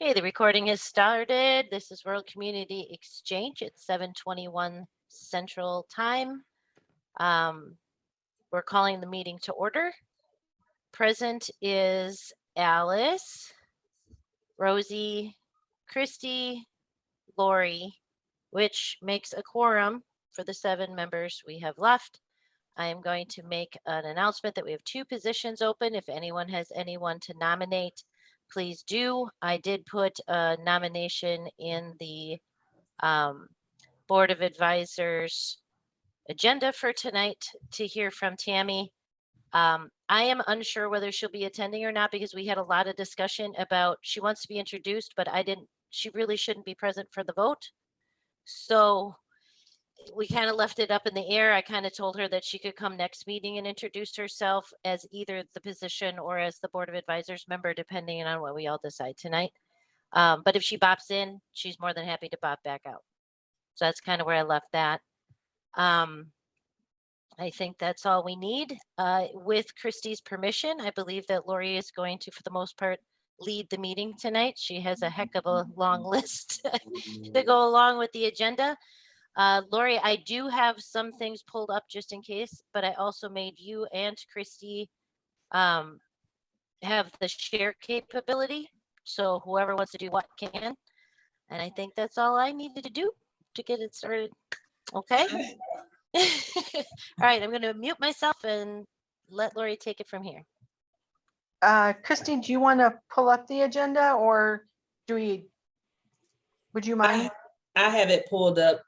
Okay, the recording has started. This is World Community Exchange at 7:21 Central Time. We're calling the meeting to order. Present is Alice, Rosie, Christy, Lori, which makes a quorum for the 7 members we have left. I am going to make an announcement that we have 2 positions open. If anyone has anyone to nominate, please do. I did put a nomination in the Board of Advisors agenda for tonight to hear from Tammy. I am unsure whether she'll be attending or not because we had a lot of discussion about she wants to be introduced, but she really shouldn't be present for the vote. So we kind of left it up in the air. I kind of told her that she could come next meeting and introduce herself as either the position or as the Board of Advisors member, depending on what we all decide tonight. But if she bops in, she's more than happy to bop back out. So that's kind of where I left that. I think that's all we need. With Christy's permission, I believe that Lori is going to, for the most part, lead the meeting tonight. She has a heck of a long list to go along with the agenda. Lori, I do have some things pulled up just in case, but I also made you and Christy have the share capability. So whoever wants to do what can. And I think that's all I needed to do to get it started. Okay. All right, I'm going to mute myself and let Lori take it from here. Christine, do you want to pull up the agenda or would you mind? I have it pulled up.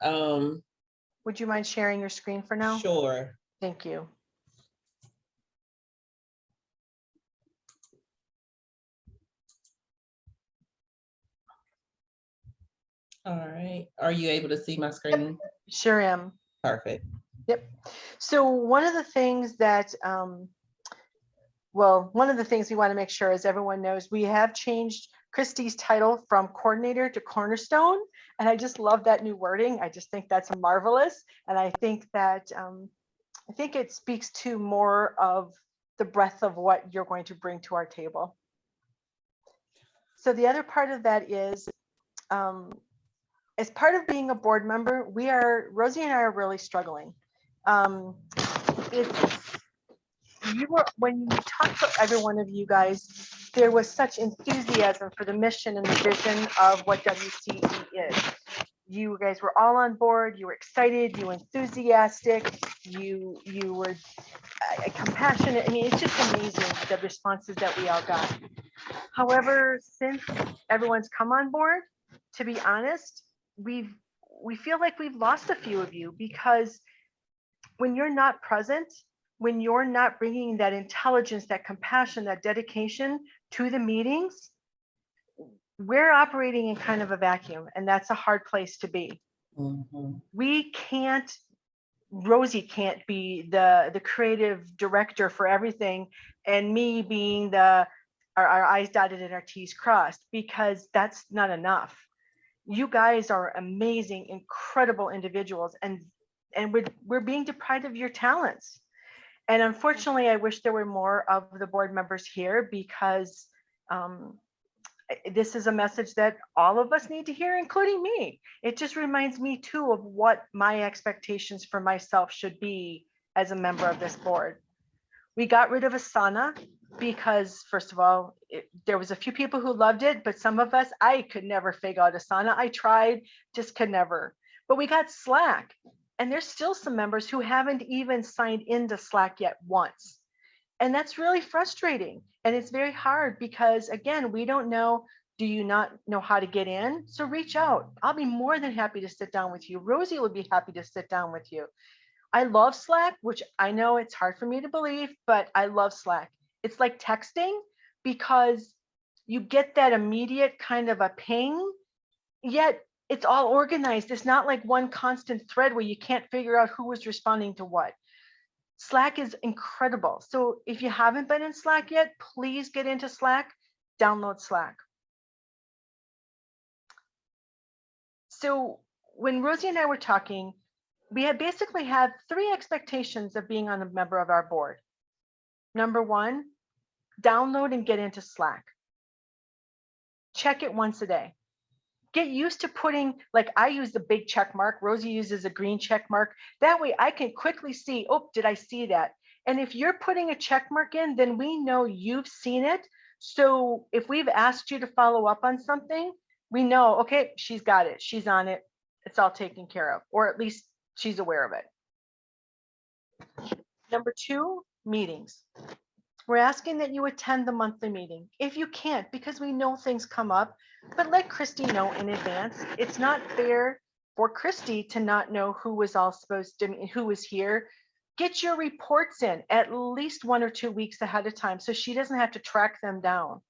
Would you mind sharing your screen for now? Sure. Thank you. All right. Are you able to see my screen? Yep, sure am. Perfect. Yep. So one of the things that, one of the things we want to make sure is everyone knows we have changed Christy's title from coordinator to cornerstone. And I just love that new wording. I just think that's marvelous. And I think that, I think it speaks to more of the breadth of what you're going to bring to our table. So the other part of that is, as part of being a board member, Rosie and I are really struggling. When you talk to every one of you guys, there was such enthusiasm for the mission and the vision of what WCE is. You guys were all on board, you were excited, you were enthusiastic, you were compassionate. I mean, it's just amazing the responses that we all got. However, since everyone's come on board, to be honest, we feel like we've lost a few of you because when you're not present, when you're not bringing that intelligence, that compassion, that dedication to the meetings, we're operating in kind of a vacuum, and that's a hard place to be. Mm-hmm. Rosie can't be the creative director for everything, and me being our I's dotted and our T's crossed, because that's not enough. You guys are amazing, incredible individuals, and we're being deprived of your talents. And unfortunately, I wish there were more of the board members here because this is a message that all of us need to hear, including me. It just reminds me too of what my expectations for myself should be as a member of this board. We got rid of Asana because, first of all, there was a few people who loved it, but some of us, I could never figure out Asana. I tried, just could never. But we got Slack, and there's still some members who haven't even signed into Slack yet once. And that's really frustrating. And it's very hard because, again, we don't know, do you not know how to get in? So reach out. I'll be more than happy to sit down with you. Rosie will be happy to sit down with you. I love Slack, which I know it's hard for me to believe, but I love Slack. It's like texting because you get that immediate kind of a ping, yet it's all organized. It's not like one constant thread where you can't figure out who was responding to what. Slack is incredible. So if you haven't been in Slack yet, please get into Slack, download Slack. So when Rosie and I were talking, we had basically had 3 expectations of being on a member of our board. Number 1, download and get into Slack. check it once a day. Get used to putting, like I use the big check mark, Rosie uses a green check mark. That way I can quickly see, oh, did I see that? And if you're putting a check mark in, then we know you've seen it. So if we've asked you to follow up on something, we know, okay, she's got it, she's on it, it's all taken care of, or at least she's aware of it. Number 2, meetings. We're asking that you attend the monthly meeting. If you can't, because we know things come up, but let Christy know in advance. It's not fair for Christy to not know who was all supposed to, who was here. Get your reports in at least 1 or 2 weeks ahead of time so she doesn't have to track them down.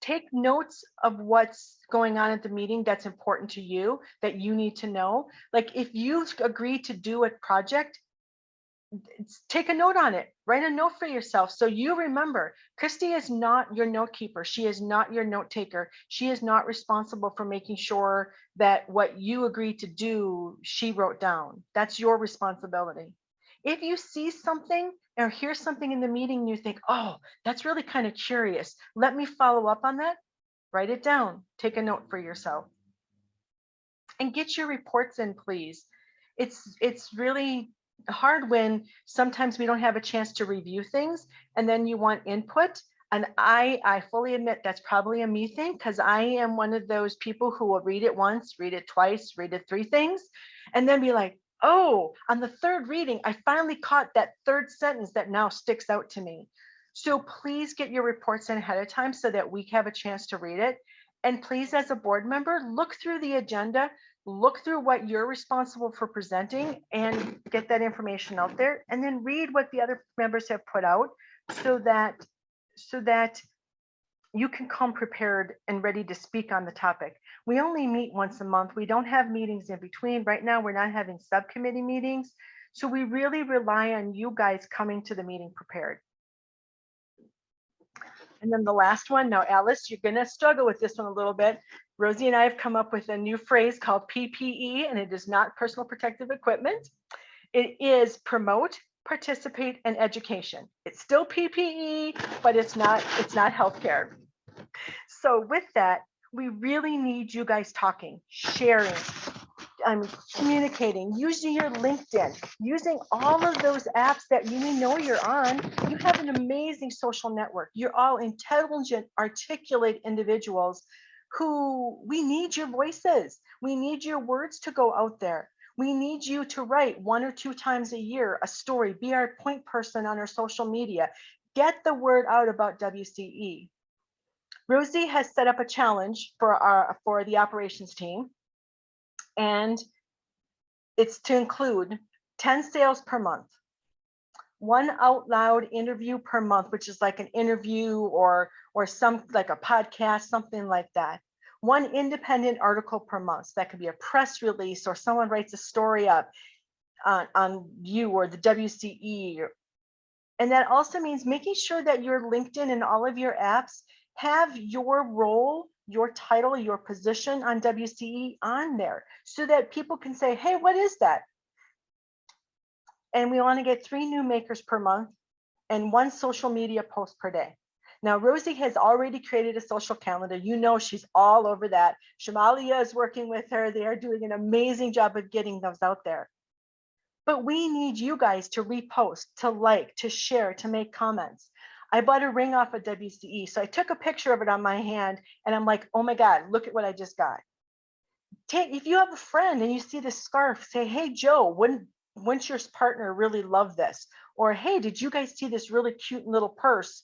Take notes of what's going on at the meeting that's important to you, that you need to know. Like if you agree to do a project, take a note on it, write a note for yourself. So you remember, Christy is not your note keeper. She is not your note taker. She is not responsible for making sure that what you agreed to do, she wrote down. That's your responsibility. If you see something or hear something in the meeting and you think, oh, that's really kind of curious, let me follow up on that, write it down, take a note for yourself. And get your reports in, please. It's really hard when sometimes we don't have a chance to review things and then you want input. And I fully admit that's probably a me thing, because I am one of those people who will read it once, read it twice, read it 3 things, and then be like, oh, on the 3rd reading, I finally caught that 3rd sentence that now sticks out to me. So please get your reports in ahead of time so that we have a chance to read it. And please, as a board member, look through the agenda, look through what you're responsible for presenting and get that information out there, and then read what the other members have put out so that you can come prepared and ready to speak on the topic. We only meet once a month. We don't have meetings in between. Right now, we're not having subcommittee meetings. So we really rely on you guys coming to the meeting prepared. And then the last one, now Alice, you're gonna struggle with this one a little bit. Rosie and I have come up with a new phrase called PPE, and it is not personal protective equipment. It is promote, participate, and education. It's still PPE, but it's not healthcare. So with that, we really need you guys talking, sharing, communicating, using your LinkedIn, using all of those apps that you know you're on. You have an amazing social network. You're all intelligent, articulate individuals who we need your voices. We need your words to go out there. We need you to write 1 or 2 times a year a story, be our point person on our social media. Get the word out about WCE. Rosie has set up a challenge for the operations team, and it's to include 10 sales per month, 1 out loud interview per month, which is like an interview or some like a podcast, something like that. 1 independent article per month. So that could be a press release, or someone writes a story up on you or the WCE. And that also means making sure that your LinkedIn and all of your apps have your role, your title, your position on WCE on there, so that people can say, hey, what is that? And we want to get 3 new makers per month and 1 social media post per day. Now, Rosie has already created a social calendar. You know, she's all over that. Shamalia is working with her. They are doing an amazing job of getting those out there. But we need you guys to repost, to like, to share, to make comments. I bought a ring off of WCE. So I took a picture of it on my hand and I'm like, oh my God, look at what I just got. If you have a friend and you see this scarf, say, hey, Joe, wouldn't your partner really love this? Or, hey, did you guys see this really cute little purse?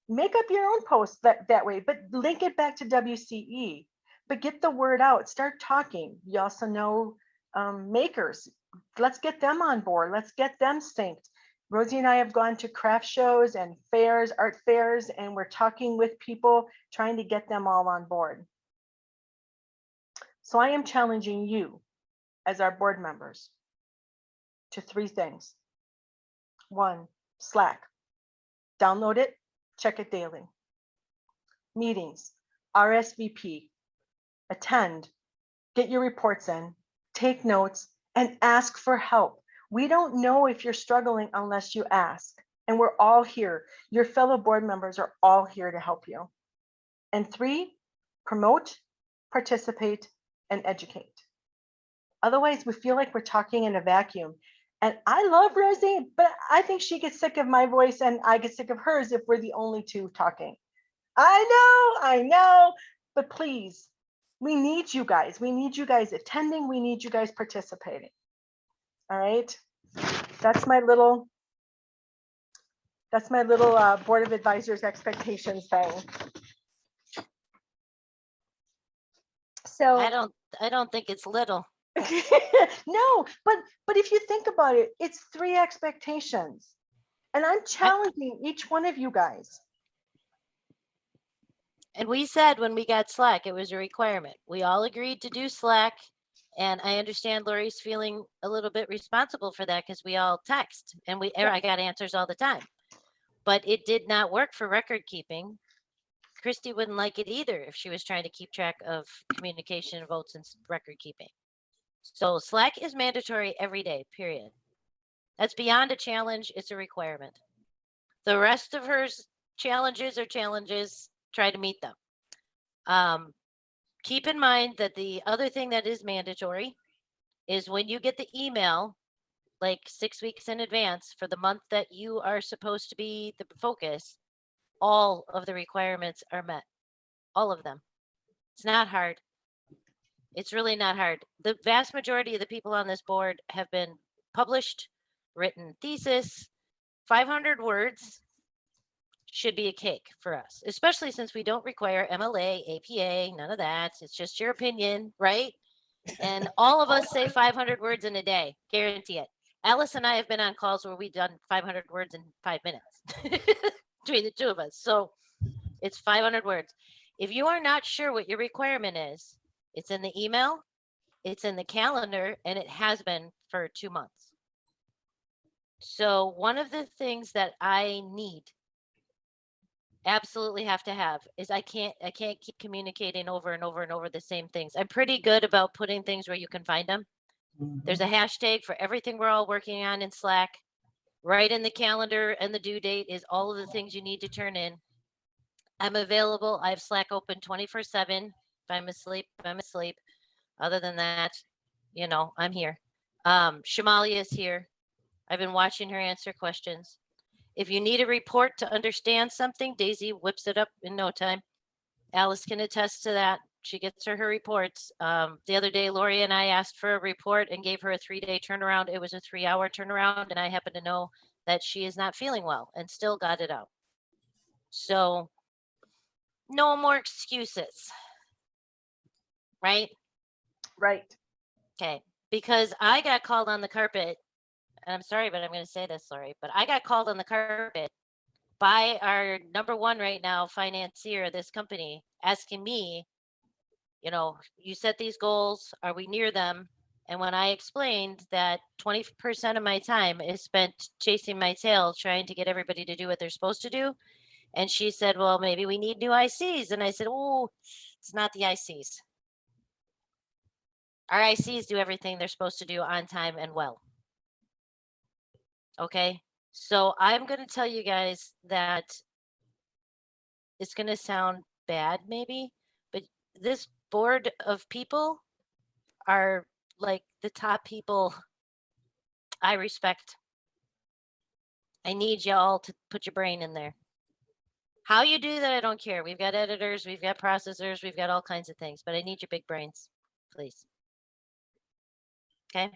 Make up your own post that way, but link it back to WCE. But get the word out, start talking. You also know makers. Let's get them on board. Let's get them synced. Rosie and I have gone to craft shows and fairs, art fairs, and we're talking with people, trying to get them all on board. So I am challenging you as our board members to 3 things. 1, Slack. Download it, check it daily. Meetings, RSVP, attend, get your reports in, take notes, and ask for help. We don't know if you're struggling unless you ask. And we're all here. Your fellow board members are all here to help you. And 3, promote, participate, and educate. Otherwise, we feel like we're talking in a vacuum. And I love Rosie, but I think she gets sick of my voice and I get sick of hers if we're the only two talking. I know, but please, we need you guys. We need you guys attending. We need you guys participating. All right. That's my little board of advisors expectations thing. So I don't think it's little. no, but if you think about it, it's 3 expectations. And I'm challenging each one of you guys. And we said when we got Slack, it was a requirement. We all agreed to do Slack. And I understand Lori's feeling a little bit responsible for that because we all text and I got answers all the time. But it did not work for record keeping. Christy wouldn't like it either if she was trying to keep track of communication, votes, and record keeping. So Slack is mandatory every day, period. That's beyond a challenge. It's a requirement. The rest of her challenges are challenges. Try to meet them. Keep in mind that the other thing that is mandatory is when you get the email, like 6 weeks in advance for the month that you are supposed to be the focus, all of the requirements are met. All of them. It's not hard. It's really not hard. The vast majority of the people on this board have been published, written thesis, 500 words should be a cake for us, especially since we don't require MLA, APA, none of that. It's just your opinion, right? And all of us say 500 words in a day, guarantee it. Alice and I have been on calls where we've done 500 words in 5 minutes between the two of us. So it's 500 words. If you are not sure what your requirement is, it's in the email, it's in the calendar, and it has been for 2 months. So one of the things that I need, absolutely have to have, is I can't keep communicating over and over and over the same things. I'm pretty good about putting things where you can find them. There's a hashtag for everything we're all working on in Slack. Right in the calendar and the due date is all of the things you need to turn in. I'm available. I have Slack open 24/7. If I'm asleep, I'm asleep. Other than that, you know, I'm here. Shamalia is here. I've been watching her answer questions. If you need a report to understand something, Daisy whips it up in no time. Alice can attest to that. She gets her reports. The other day, Lori and I asked for a report and gave her a 3-day turnaround. It was a 3-hour turnaround, and I happen to know that she is not feeling well and still got it out. So no more excuses, right? Right. Okay, because I got called on the carpet, and I'm sorry, but I'm going to say this, Lori, but I got called on the carpet by our number one right now financier of this company, asking me, you know, you set these goals, are we near them? And when I explained that 20% of my time is spent chasing my tail, trying to get everybody to do what they're supposed to do. And she said, well, maybe we need new ICs. And I said, oh, it's not the ICs. Our ICs do everything they're supposed to do on time and well. Okay. So I'm going to tell you guys that it's going to sound bad maybe, but this board of people are like the top people I respect. I need y'all to put your brain in there. How you do that, I don't care. We've got editors, we've got processors, we've got all kinds of things, but I need your big brains, please. Okay.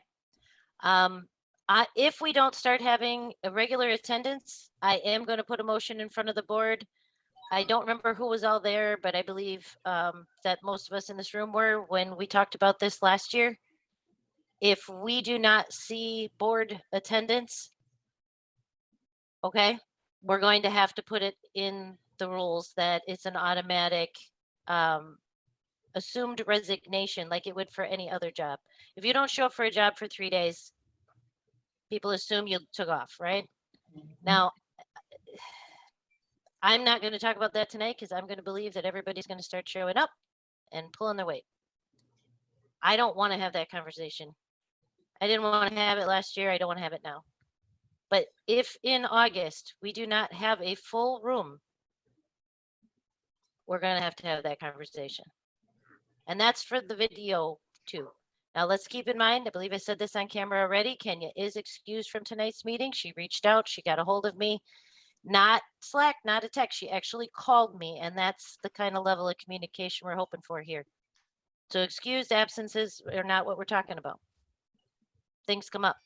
If we don't start having a regular attendance, I am going to put a motion in front of the board. I don't remember who was all there, but I believe that most of us in this room were when we talked about this last year. If we do not see board attendance, okay, we're going to have to put it in the rules that it's an automatic assumed resignation like it would for any other job. If you don't show up for a job for 3 days, people assume you took off, right? Now, I'm not going to talk about that tonight because I'm going to believe that everybody's going to start showing up and pulling their weight. I don't want to have that conversation. I didn't want to have it last year. I don't want to have it now. But if in August we do not have a full room, we're going to have that conversation. And that's for the video too. Now let's keep in mind, I believe I said this on camera already, Kenya is excused from tonight's meeting. She reached out, she got a hold of me, not Slack, not a text. She actually called me, and that's the kind of level of communication we're hoping for here. So excused absences are not what we're talking about. Things come up,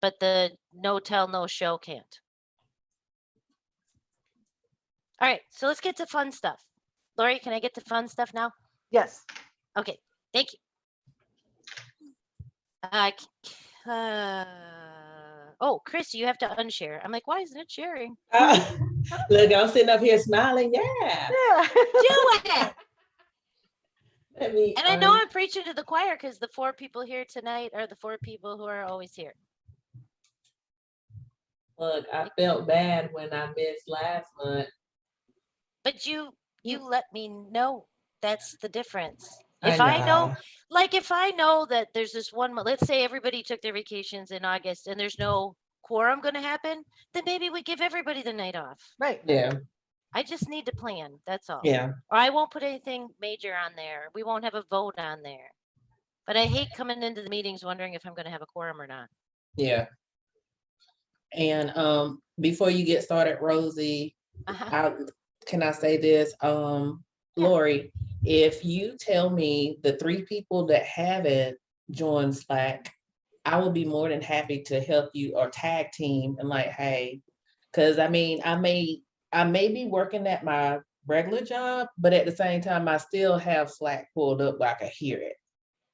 but the no tell, no show can't. All right, so let's get to fun stuff. Lori, can I get to fun stuff now? Yes. Okay, thank you. Oh, Chris, you have to unshare. I'm like, why isn't it sharing? Look, I'm sitting up here smiling. Yeah. Yeah. Do it. Let me, And I know I'm preaching to the choir because the 4 people here tonight are the 4 people who are always here. look, I felt bad when I missed last month. But you let me know. That's the difference. I If I know, know. like if I know that there's this one, let's say everybody took their vacations in August and there's no quorum going to happen, then maybe we give everybody the night off. Right. Yeah. I just need to plan. That's all. Yeah. Or I won't put anything major on there. We won't have a vote on there. But I hate coming into the meetings wondering if I'm going to have a quorum or not. Yeah. And before you get started, Rosie, can I say this? Lori, if you tell me the 3 people that haven't joined Slack, I will be more than happy to help you or tag team and like, hey, because I mean, I may be working at my regular job, but at the same time, I still have Slack pulled up where I can hear it.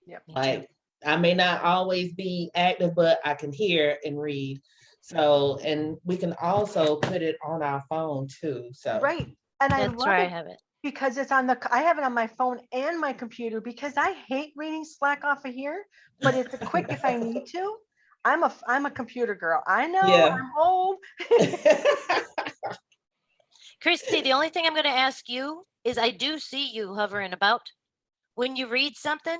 Yep. Like, I may not always be active, but I can hear and read. So, and we can also put it on our phone too. So, Right. And I That's love where I it have it. because it's on I have it on my phone and my computer because I hate reading Slack off of here, but it's quick if I need to. I'm a computer girl. I know Yeah. I'm old. Christy, the only thing I'm going to ask you is I do see you hovering about. When you read something,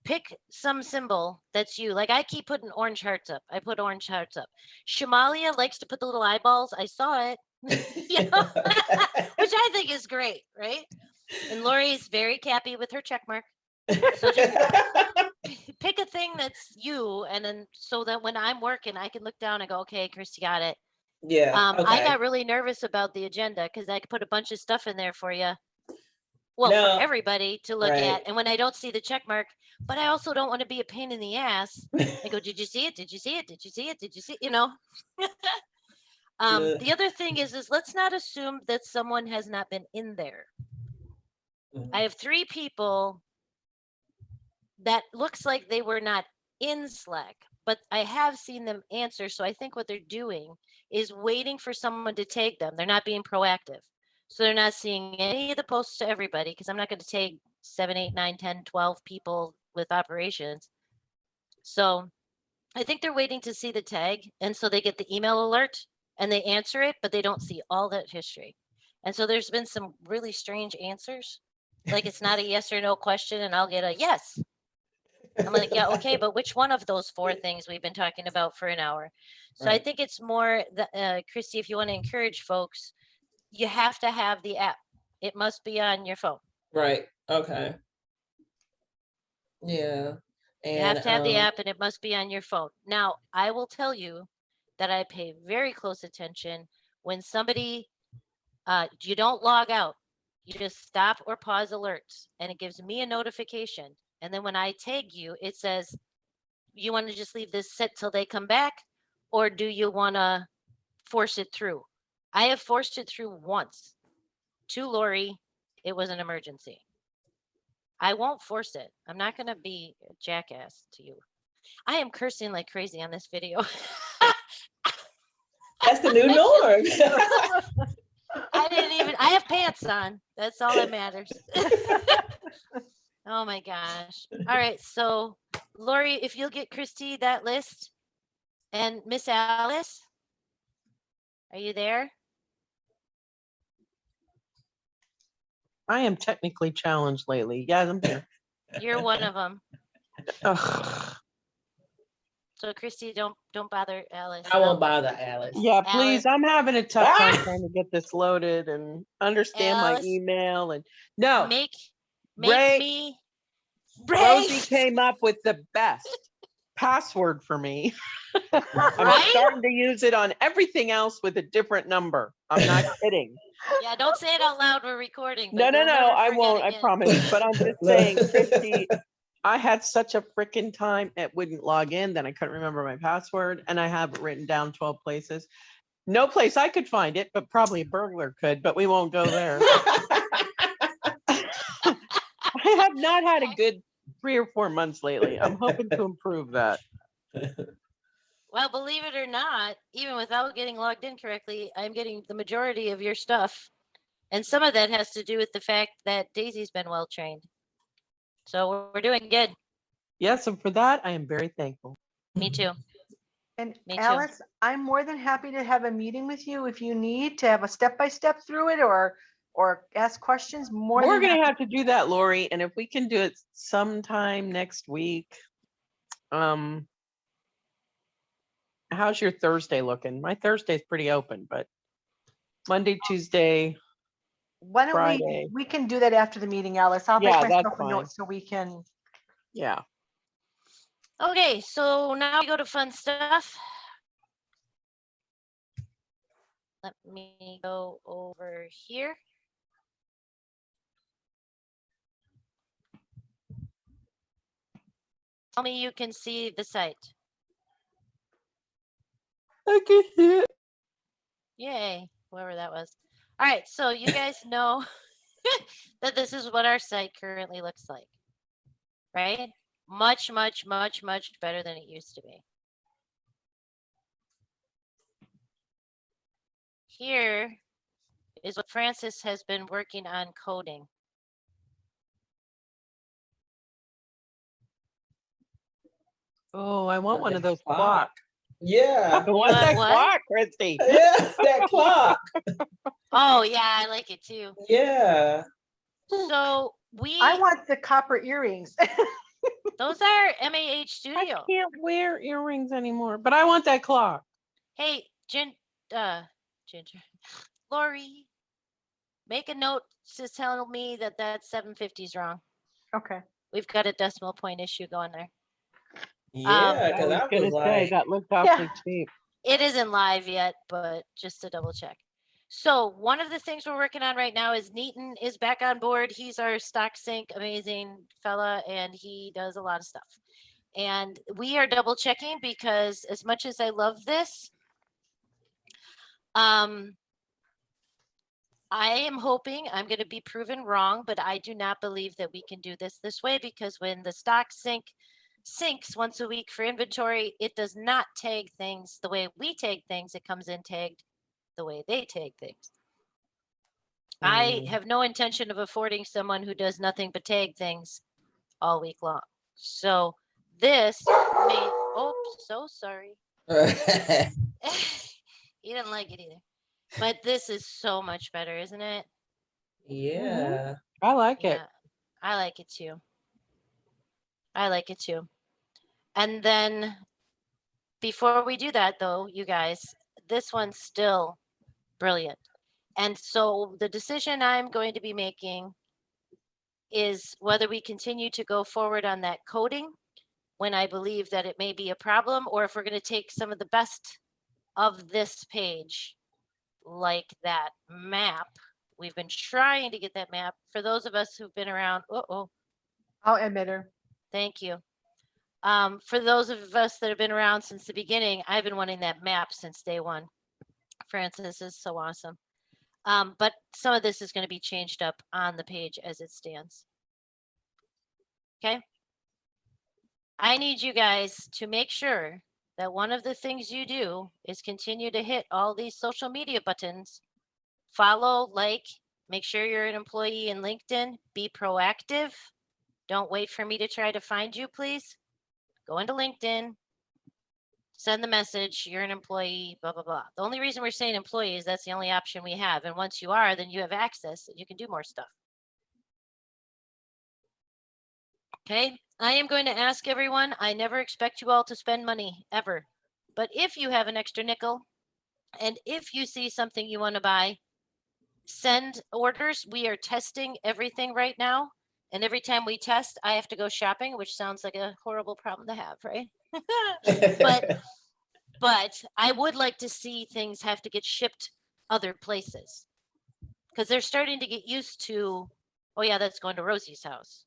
pick some symbol that's you. Like I keep putting orange hearts up. I put orange hearts up. Shamalia likes to put the little eyeballs. I saw it. You know? Which I think is great, right? And Lori's very happy with her check mark. So just pick a thing that's you, and then so that when I'm working, I can look down and go, okay, Christy got it. Yeah. I Okay. got really nervous about the agenda because I could put a bunch of stuff in there for you. Well, No, for everybody to look right. at. And when I don't see the check mark, but I also don't want to be a pain in the ass. I go, did you see it? Did you see it? Did you see it? Did you see it? You know? The other thing is let's not assume that someone has not been in there. I have 3 people that looks like they were not in Slack, but I have seen them answer. So I think what they're doing is waiting for someone to tag them. They're not being proactive. So they're not seeing any of the posts to everybody because I'm not going to tag 7, 8, 9, 10, 12 people with operations. So I think they're waiting to see the tag. And so they get the email alert and they answer it, but they don't see all that history. And so there's been some really strange answers. Like it's not a yes or no question, and I'll get a yes. I'm like, yeah, okay, but which one of those 4 things we've been talking about for an hour? So Right. I think it's more, Christy, if you want to encourage folks, you have to have the app. It must be on your phone. Right. Okay. Yeah. And You have to have the app and it must be on your phone. Now, I will tell you that I pay very close attention when somebody, you don't log out. You just stop or pause alerts and it gives me a notification. And then when I tag you, it says, you want to just leave this set till they come back? Or do you want to force it through? I have forced it through once to Lori. It was an emergency. I won't force it. I'm not going to be a jackass to you. I am cursing like crazy on this video. that's the new norm. I have pants on. That's all that matters. Oh my gosh. All right. So Lori, if you'll get Christy that list, and Miss Alice, are you there? I am technically challenged lately. Yeah, I'm here. You're one of them. Ugh. So Christy, don't bother Alice. I won't bother Alice. Yeah, please. I'm having a tough time Ah! trying to get this loaded and understand my Alice, email. And no, make Ray, me Rosie brave. came up with the best password for me. I'm Right? starting to use it on everything else with a different number. I'm not kidding. Yeah, don't say it out loud. We're recording. No, But no, you'll no, never I forget won't. I again. promise. But I'm just saying, Christy, I had such a freaking time. It wouldn't log in. Then I couldn't remember my password. And I have it written down 12 places. No place I could find it, but probably a burglar could, but we won't go there. I have not had a good 3 or 4 months lately. I'm hoping to improve that. Well, believe it or not, even without getting logged in correctly, I'm getting the majority of your stuff. And some of that has to do with the fact that Daisy's been well trained. So we're doing good. Yes, and for that, I am very thankful. Me too. And Me too. Alice, I'm more than happy to have a meeting with you if you need to have a step-by-step through it or ask questions. More We're than going happy. to have to do that, Lori. And if we can do it sometime next week, how's your Thursday looking? My Thursday's pretty open, but Monday, Tuesday, Why don't Friday. we can do that after the meeting, Alice? I'll Yeah, make that's myself a note fine. so we can. Yeah. Okay, so now we go to fun stuff. Let me go over here. Tell me you can see the site. I can see it. Yay, whoever that was. All right, so you guys know that this is what our site currently looks like, right? Much, much, much, much better than it used to be. Here is what Francis has been working on coding. Oh, I want one of those clocks. Yeah. I want that what? clock, Christy. Yeah, that clock. Oh yeah, I like it too. Yeah. So I want the copper earrings. those are MAH I Studio. can't wear earrings anymore, but I want that clock. Hey, Ginger, Lori, make a note to tell me that that 750 is wrong. Okay. We've got a decimal point issue going there. Yeah, I because was I gonna was say like, that looked awfully cheap. It isn't live yet, but just to double check. So one of the things we're working on right now is Neaton is back on board. He's our stock sync, amazing fella, and he does a lot of stuff. And we are double checking because as much as I love this, I am hoping I'm going to be proven wrong, but I do not believe that we can do this way because when the stock syncs once a week for inventory, it does not tag things the way we tag things. It comes in tagged the way they tag things. I have no intention of affording someone who does nothing but tag things all week long. So this may, oh, so sorry. He didn't like it either. But this is so much better, isn't it? yeah. I like it. I like it too. I like it too. And then before we do that though, you guys, this one's still brilliant. And so the decision I'm going to be making is whether we continue to go forward on that coding when I believe that it may be a problem, or if we're going to take some of the best of this page, like that map. We've been trying to get that map. For those of us who've been around, I'll admit her. thank you. For those of us that have been around since the beginning, I've been wanting that map since day one. Francis is so awesome. But some of this is going to be changed up on the page as it stands. Okay. I need you guys to make sure that one of the things you do is continue to hit all these social media buttons. Follow, like, make sure you're an employee in LinkedIn. Be proactive. Don't wait for me to try to find you, please. Go into LinkedIn. Send the message, you're an employee, blah, blah, blah. The only reason we're saying employee is that's the only option we have. And once you are, then you have access and you can do more stuff. Okay, I am going to ask everyone, I never expect you all to spend money ever, but if you have an extra nickel and if you see something you want to buy, send orders. We are testing everything right now. And every time we test, I have to go shopping, which sounds like a horrible problem to have, right? but I would like to see things have to get shipped other places because they're starting to get used to, oh yeah, that's going to Rosie's house.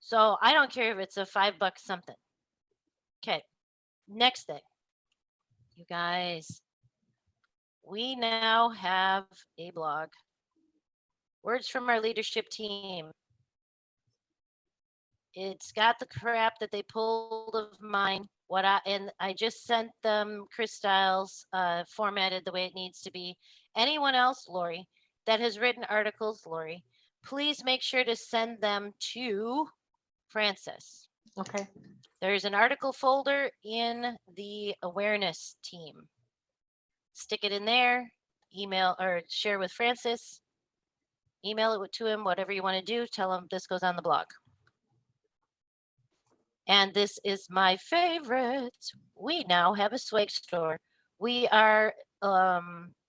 So I don't care if it's a $5 something. Okay, next thing, you guys, we now have a blog. Words from our leadership team. It's got the crap that they pulled of mine. And I just sent them Chris Styles formatted the way it needs to be. Anyone else, Lori, that has written articles, Lori, please make sure to send them to Francis. Okay. There's an article folder in the awareness team. Stick it in there, email or share with Francis, email it to him, whatever you want to do. Tell him this goes on the blog. And this is my favorite. We now have a swag store. We are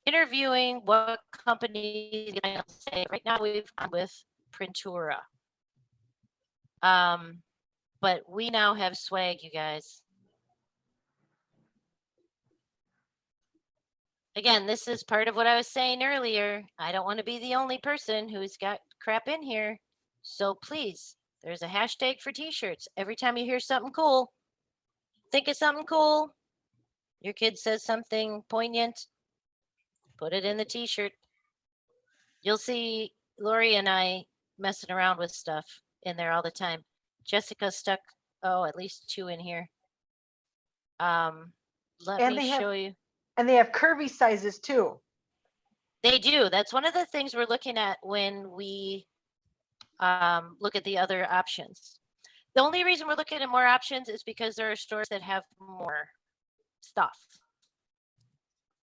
interviewing what companies I say. Right now we've gone with Printura. But we now have swag, you guys. Again, this is part of what I was saying earlier. I don't want to be the only person who's got crap in here. So please, there's a hashtag for t-shirts. Every time you hear something cool, think of something cool. Your kid says something poignant, put it in the t-shirt. You'll see Lori and I messing around with stuff in there all the time. Jessica stuck, at least 2 in here. Let me show you. And they have curvy sizes too. They do. That's one of the things we're looking at when we look at the other options. The only reason we're looking at more options is because there are stores that have more stuff.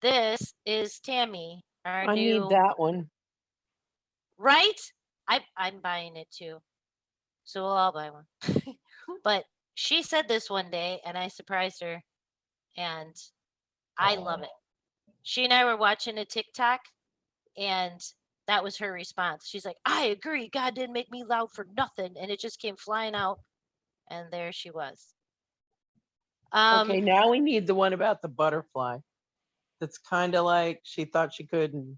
This is Tammy, our I new. need that one. Right? I'm buying it too. So we'll all buy one. But she said this one day and I surprised her and I love it. She and I were watching a TikTok and that was her response. She's like, I agree. God didn't make me loud for nothing. And it just came flying out. And there she was. Okay, now we need the one about the butterfly. That's kind of like she thought she could, and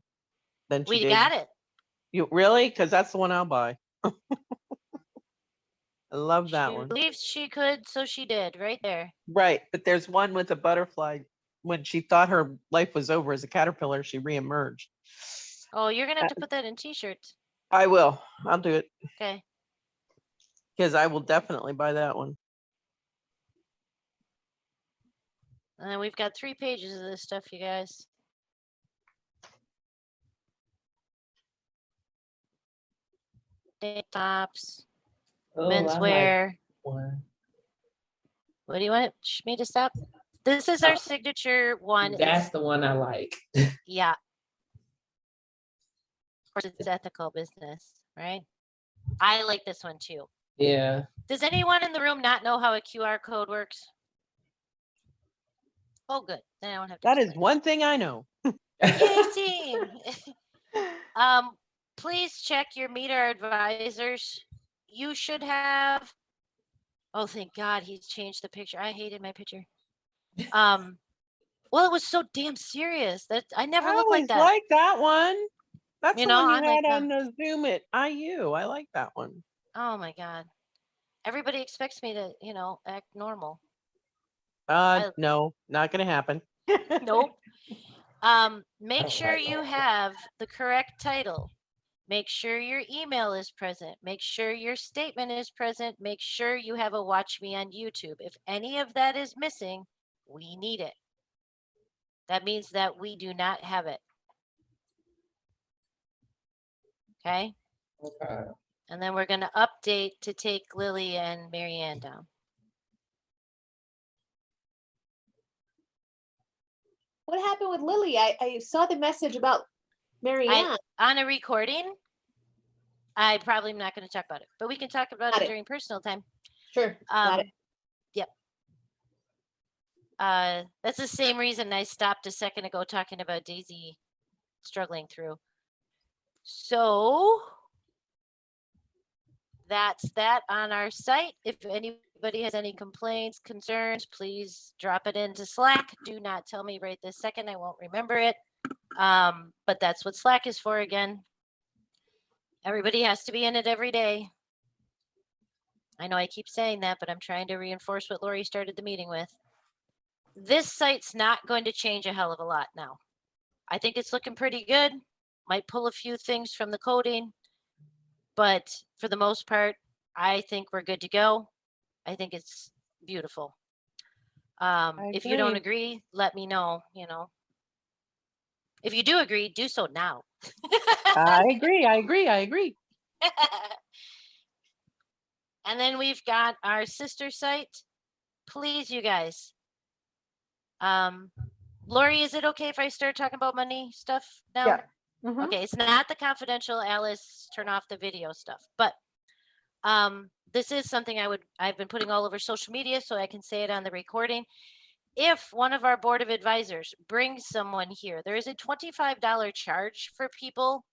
then she we did. got it. You really? Because that's the one I'll buy. I love that She one. believes she could, so she did. Right there. Right, but there's one with a butterfly. When she thought her life was over as a caterpillar, she reemerged. Oh, you're gonna have to put that in t-shirts. I will. I'll do it. Okay. Because I will definitely buy that one. And we've got 3 pages of this stuff, you guys. Tank tops, menswear. What do you want me to stop? This is our signature one. That's the one I like. Yeah. Of course, it's ethical business, right? I like this one too. Yeah. Does anyone in the room not know how a QR code works? Oh, good. Then I don't have to. That is one thing I know. Yay, team. Please check your Meet Our Advisors. You should have. Oh, thank God he's changed the picture. I hated my picture. Well, it was so damn serious that I never looked like that. I like that one. That's You the know, one you I'm had like, on the Zoom at IU. I like that one. Oh my God. Everybody expects me to, act normal. No, not gonna happen. Nope. Make sure you have the correct title. Make sure your email is present. Make sure your statement is present. Make sure you have a watch me on YouTube. If any of that is missing, we need it. That means that we do not have it. Okay? Okay. And then we're going to update to take Lily and Marianne down. What happened with Lily? I saw the message about Marianne. On a recording, I probably am not going to talk about it, but we can talk about it during personal time. Sure. Got it. Yep. That's the same reason I stopped a second ago talking about Daisy struggling through. So that's that on our site. If anybody has any complaints, concerns, please drop it into Slack. Do not tell me right this second. I won't remember it. But that's what Slack is for again. Everybody has to be in it every day. I know I keep saying that, but I'm trying to reinforce what Lori started the meeting with. This site's not going to change a hell of a lot now. I think it's looking pretty good. Might pull a few things from the coding, but for the most part, I think we're good to go. I think it's beautiful. If you don't agree, let me know, you know. If you do agree, do so now. I agree. And then we've got our sister site. Please, you guys. Lori, is it okay if I start talking about money stuff now? Yeah. Mhm. Okay, it's not the confidential Alice turn off the video stuff, but this is something I've been putting all over social media so I can say it on the recording. If one of our board of advisors brings someone here, there is a $25 charge for people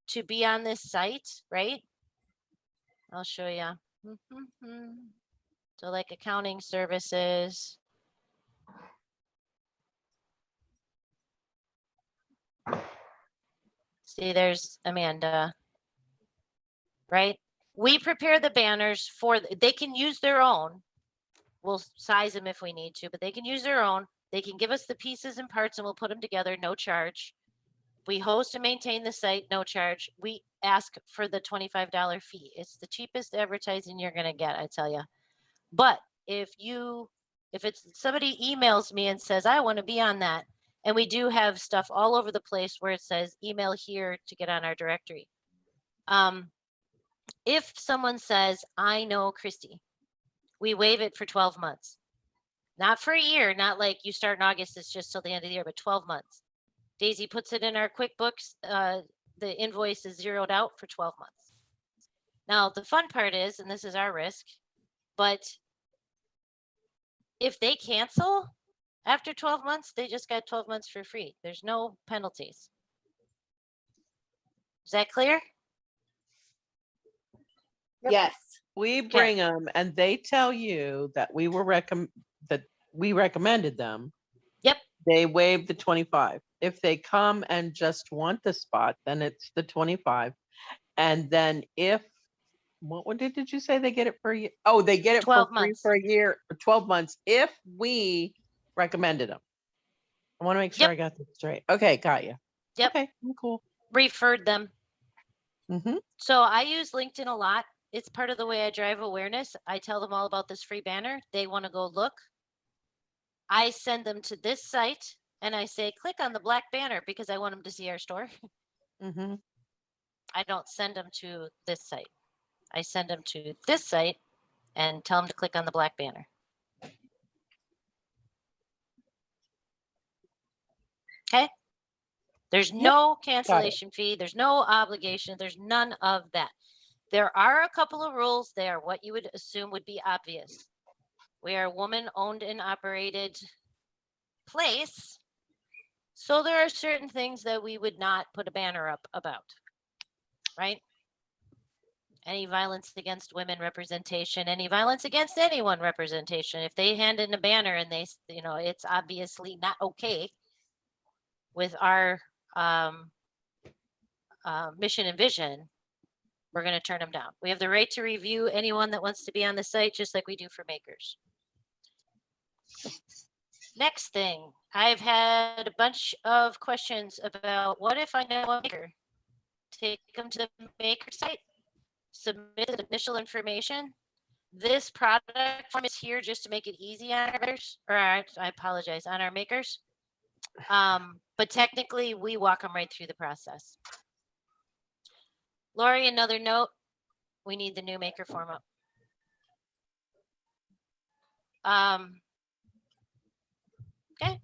to be on this site, right? I'll show you. So like accounting services. See, there's Amanda, right? We prepare the banners for, they can use their own. We'll size them if we need to, but they can use their own. They can give us the pieces and parts and we'll put them together, no charge. We host and maintain the site, no charge. We ask for the $25 fee. It's the cheapest advertising you're gonna get, I tell you. But if it's somebody emails me and says, I want to be on that, and we do have stuff all over the place where it says email here to get on our directory. If someone says, I know Christy, we waive it for 12 months. Not for a year, not like you start in August, it's just till the end of the year, but 12 months. Daisy puts it in our QuickBooks. The invoice is zeroed out for 12 months. Now, the fun part is, and this is our risk, but if they cancel after 12 months, they just got 12 months for free. There's no penalties. Is that clear? Yep. Yes. We bring them and they tell you that we recommended them. Yep. They waive the 25. If they come and just want the spot, then it's the 25. And then if, what did you say they get it for a year? Oh, they get it for 12 free months. for a year, 12 months, if we recommended them. I want to make sure Yep. I got this straight. Okay, got you. Yep. Okay, cool. Referred them. Mm-hmm. So I use LinkedIn a lot. It's part of the way I drive awareness. I tell them all about this free banner. They want to go look. I send them to this site and I say, click on the black banner because I want them to see our store. Mm-hmm. I don't send them to this site. I send them to this site and tell them to click on the black banner. Okay. There's no cancellation fee. There's no obligation. There's none of that. There are a couple of rules there, what you would assume would be obvious. We are a woman-owned and operated place. So there are certain things that we would not put a banner up about, right? Any violence against women representation, any violence against anyone representation. If they hand in a banner and they, you know, it's obviously not okay with our mission and vision, we're going to turn them down. We have the right to review anyone that wants to be on the site, just like we do for makers. Next thing, I've had a bunch of questions about what if I know a maker? Take them to the maker site, submit the initial information. This product form is here just to make it easy on our makers, or I apologize, on our makers. But technically we walk them right through the process. Lori, another note, we need the new maker form up. Okay.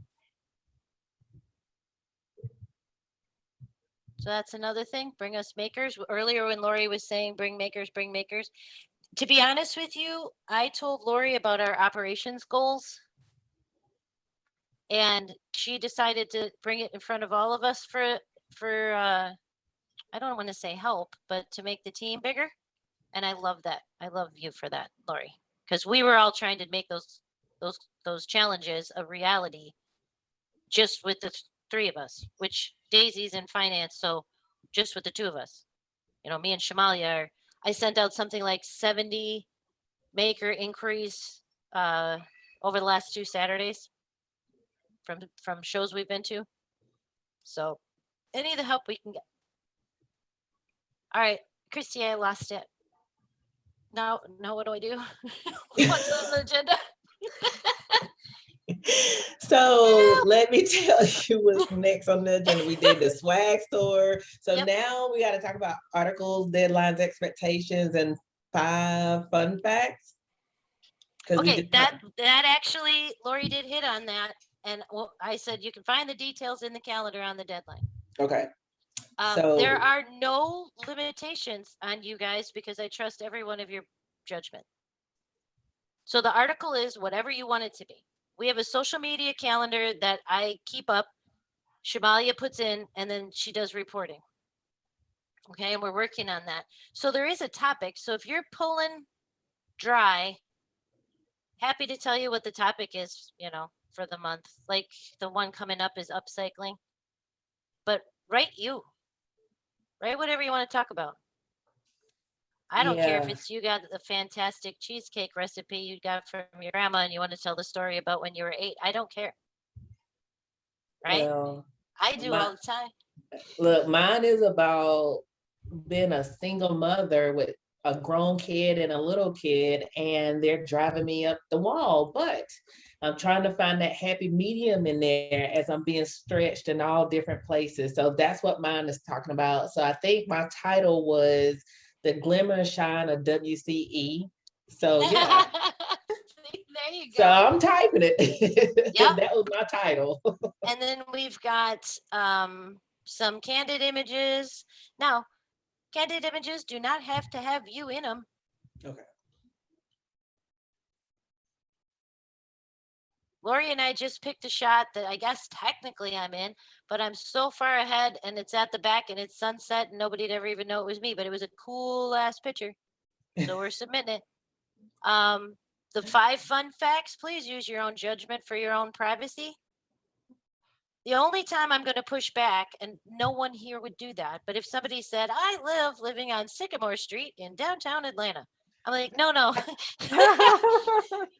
So that's another thing, bring us makers. Earlier when Lori was saying, bring makers, To be honest with you, I told Lori about our operations goals, and she decided to bring it in front of all of us for I don't want to say help, but to make the team bigger. And I love that. I love you for that, Lori, because we were all trying to make those challenges a reality, just with the three of us. Which Daisy's in finance, so just with the two of us, me and Shamalia are. I sent out something like 70 maker inquiries over the last 2 Saturdays from shows we've been to. So any of the help we can get. All right, Christy, I lost it. Now, what do I do? What's on the agenda? So let me tell you what's next on the agenda. We did the swag store. So Yep. now we got to talk about articles, deadlines, expectations, and 5 fun facts. Okay, that actually, Lori did hit on that. And I said you can find the details in the calendar on the deadline. Okay. There are no limitations on you guys because I trust every one of your judgment. So the article is whatever you want it to be. We have a social media calendar that I keep up. Shamalia puts in, and then she does reporting. Okay, and we're working on that. So there is a topic. So if you're pulling dry, happy to tell you what the topic is, for the month. Like the one coming up is upcycling. But write whatever you want to talk about. I don't care if it's you got the fantastic cheesecake recipe you got from your grandma and you want to tell the story about when you were 8. I don't care. Right? Well, I do all the time. Look, mine is about being a single mother with a grown kid and a little kid, and they're driving me up the wall. But I'm trying to find that happy medium in there as I'm being stretched in all different places. So that's what mine is talking about. So I think my title was The Glimmer and Shine of WCE. So yeah. There you go. So I'm typing it. Yep. That was my title. And then we've got some candid images. Now, candid images do not have to have you in them. Okay. Lori and I just picked a shot that I guess technically I'm in, but I'm so far ahead and it's at the back and it's sunset and nobody'd ever even know it was me, but it was a cool ass picture. So we're submitting it. The 5 fun facts, please use your own judgment for your own privacy. The only time I'm going to push back, and no one here would do that, but if somebody said, I live living on Sycamore Street in downtown Atlanta, I'm like, no.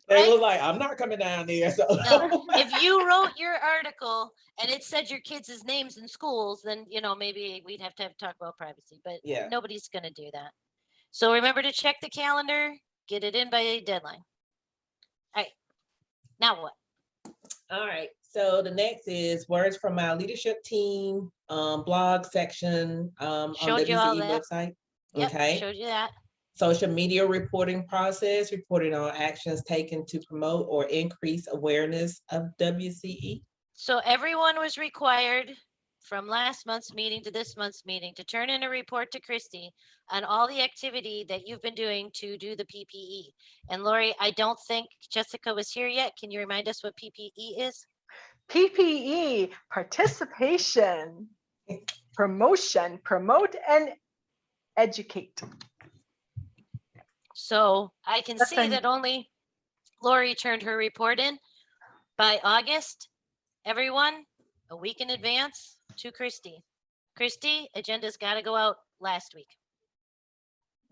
They were like, I'm not coming down there. So no. If you wrote your article and it said your kids' names in schools, then, maybe we'd have to talk about privacy, but yeah, nobody's going to do that. So remember to check the calendar, get it in by a deadline. All right. Now what? All right. So the next is words from our leadership team blog section on the WCE website. Yep, okay. Showed you that. Social media reporting process, reporting on actions taken to promote or increase awareness of WCE. So everyone was required from last month's meeting to this month's meeting to turn in a report to Christy on all the activity that you've been doing to do the PPE. And Lori, I don't think Jessica was here yet. Can you remind us what PPE is? PPE, participation, promotion, promote and educate. So I can see that only Lori turned her report in by August. Everyone, a week in advance to Christy. Christy, agenda's got to go out last week.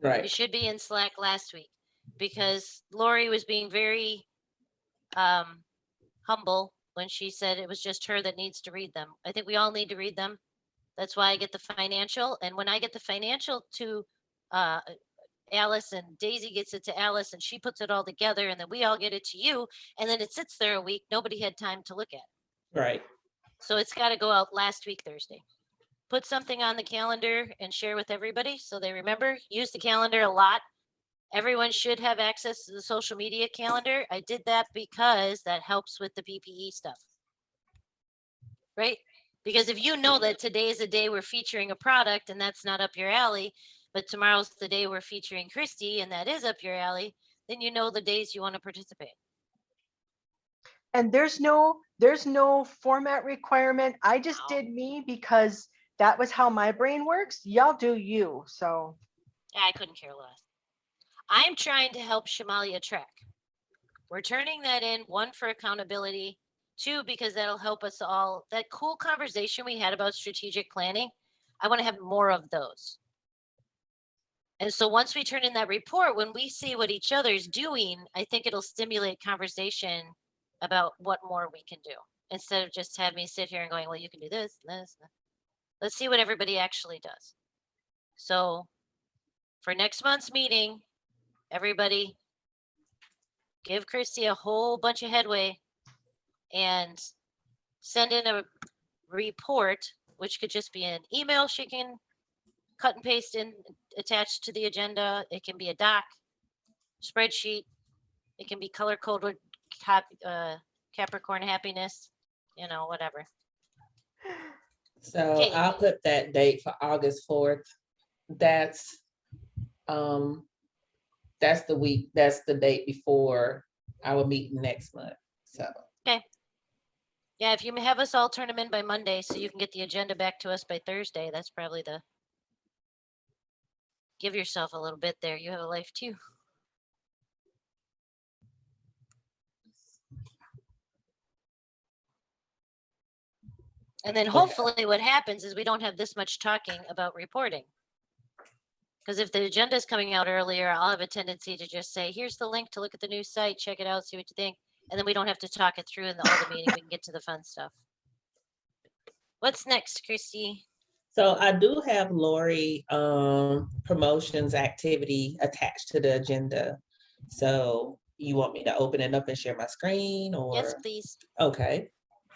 Right. It should be in Slack last week because Lori was being very humble when she said it was just her that needs to read them. I think we all need to read them. That's why I get the financial. And when I get the financial to Alice and Daisy gets it to Alice and she puts it all together and then we all get it to you. And then it sits there a week. Nobody had time to look at. Right. So it's got to go out last week, Thursday. Put something on the calendar and share with everybody so they remember. Use the calendar a lot. Everyone should have access to the social media calendar. I did that because that helps with the PPE stuff. Right? Because if you know that today is a day we're featuring a product and that's not up your alley, but tomorrow's the day we're featuring Christy, and that is up your alley, then you know the days you want to participate. And there's no format requirement. I just No. did me because that was how my brain works. Y'all do you. So I couldn't care less. I'm trying to help Shamalia track. We're turning that in, 1, for accountability, 2, because that'll help us all. That cool conversation we had about strategic planning, I want to have more of those. And so once we turn in that report, when we see what each other's doing, I think it'll stimulate conversation about what more we can do, instead of just have me sit here and going, well, you can do this, this. Let's see what everybody actually does. So for next month's meeting, everybody give Christy a whole bunch of headway and send in a report, which could just be an email she can cut and paste in, attached to the agenda. It can be a doc, spreadsheet. It can be color coded Capricorn happiness, whatever. So Okay. I'll put that date for August 4th. That's the week, that's the date before our meeting next month. So Yeah, if you have us all turn them in by Monday so you can get the agenda back to us by Thursday, that's probably give yourself a little bit there. You have a life too. And then hopefully what happens is we don't have this much talking about reporting. Because if the agenda is coming out earlier, I'll have a tendency to just say, here's the link to look at the new site, check it out, see what you think. And then we don't have to talk it through in all the meeting. We can get to the fun stuff. What's next, Christy? So I do have Lori promotions activity attached to the agenda. So you want me to open it up and share my screen, or? Yes, please. Okay.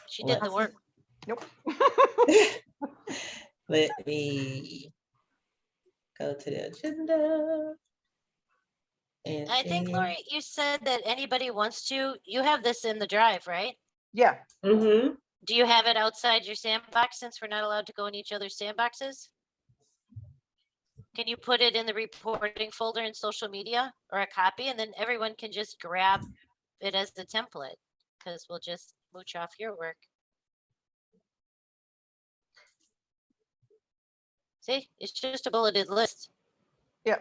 She did the work. nope. Let me go to the agenda. And I think, Lori, you said that anybody wants to. You have this in the drive, right? Yeah. Mm-hmm. Do you have it outside your sandbox, since we're not allowed to go in each other's sandboxes? Can you put it in the reporting folder in social media, or a copy, and then everyone can just grab it as the template, because we'll just mooch off your work. See, it's just a bulleted list. Yeah.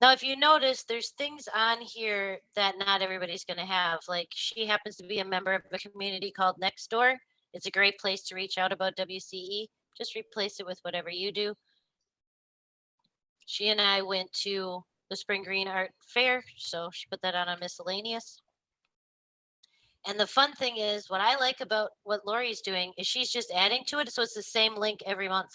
Now, if you notice, there's things on here that not everybody's going to have. Like, she happens to be a member of a community called Nextdoor. It's a great place to reach out about WCE. Just replace it with whatever you do. She and I went to the Spring Green Art Fair, so she put that on miscellaneous. And the fun thing is, what I like about what Lori's doing is she's just adding to it, so it's the same link every month.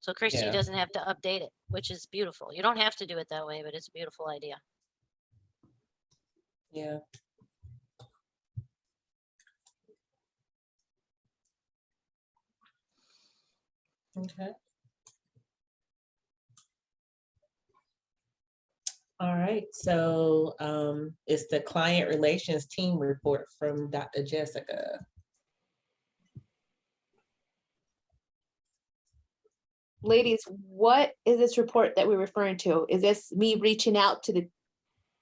So Christy doesn't have to update it, which is beautiful. You don't have to do it that way, but it's a beautiful idea. Yeah. Okay. All right, so it's the client relations team report from Dr. Jessica. Ladies, what is this report that we're referring to? Is this me reaching out to the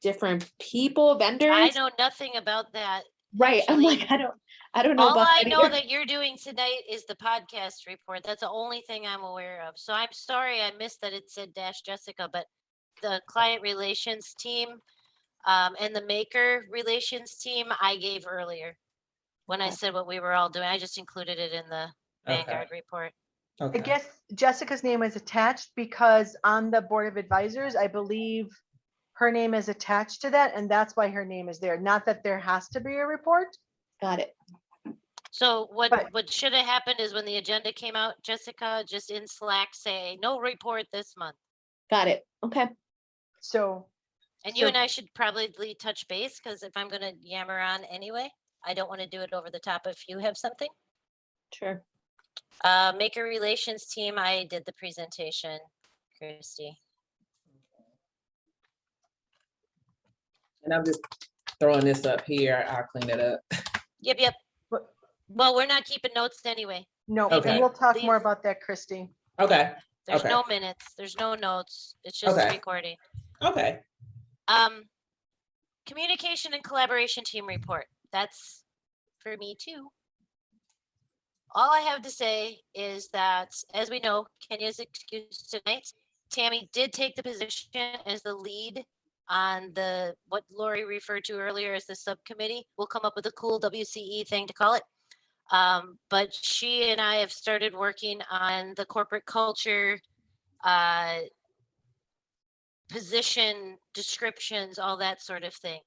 different people, vendors? I know nothing about that. Right. I'm like, I don't know All about I that know either. that you're doing tonight is the podcast report. That's the only thing I'm aware of. So I'm sorry I missed that it said Dash Jessica, but the client relations team and the maker relations team I gave earlier when I said what we were all doing. I just included it in the Vanguard report. I guess Jessica's name is attached because on the board of advisors, I believe her name is attached to that, and that's why her name is there. Not that there has to be a report. Got it. So what should have happened is when the agenda came out, Jessica, just in Slack say no report this month. Got it. Okay. So. And you and I should probably touch base, because if I'm going to yammer on anyway, I don't want to do it over the top if you have something. Sure. Maker relations team, I did the presentation, Christy. And I'm just throwing this up here. I'll clean it up. Yep. Well, we're not keeping notes anyway. No, Okay. and we'll talk more about that, Christy. Okay. There's Okay. no minutes, there's no notes. It's just a Okay. recording. Okay. Communication and collaboration team report. That's for me too. All I have to say is that, as we know, Kenya's excused tonight. Tammy did take the position as the lead on the what Lori referred to earlier as the subcommittee. We'll come up with a cool WCE thing to call it. But she and I have started working on the corporate culture, position descriptions, all that sort of thing.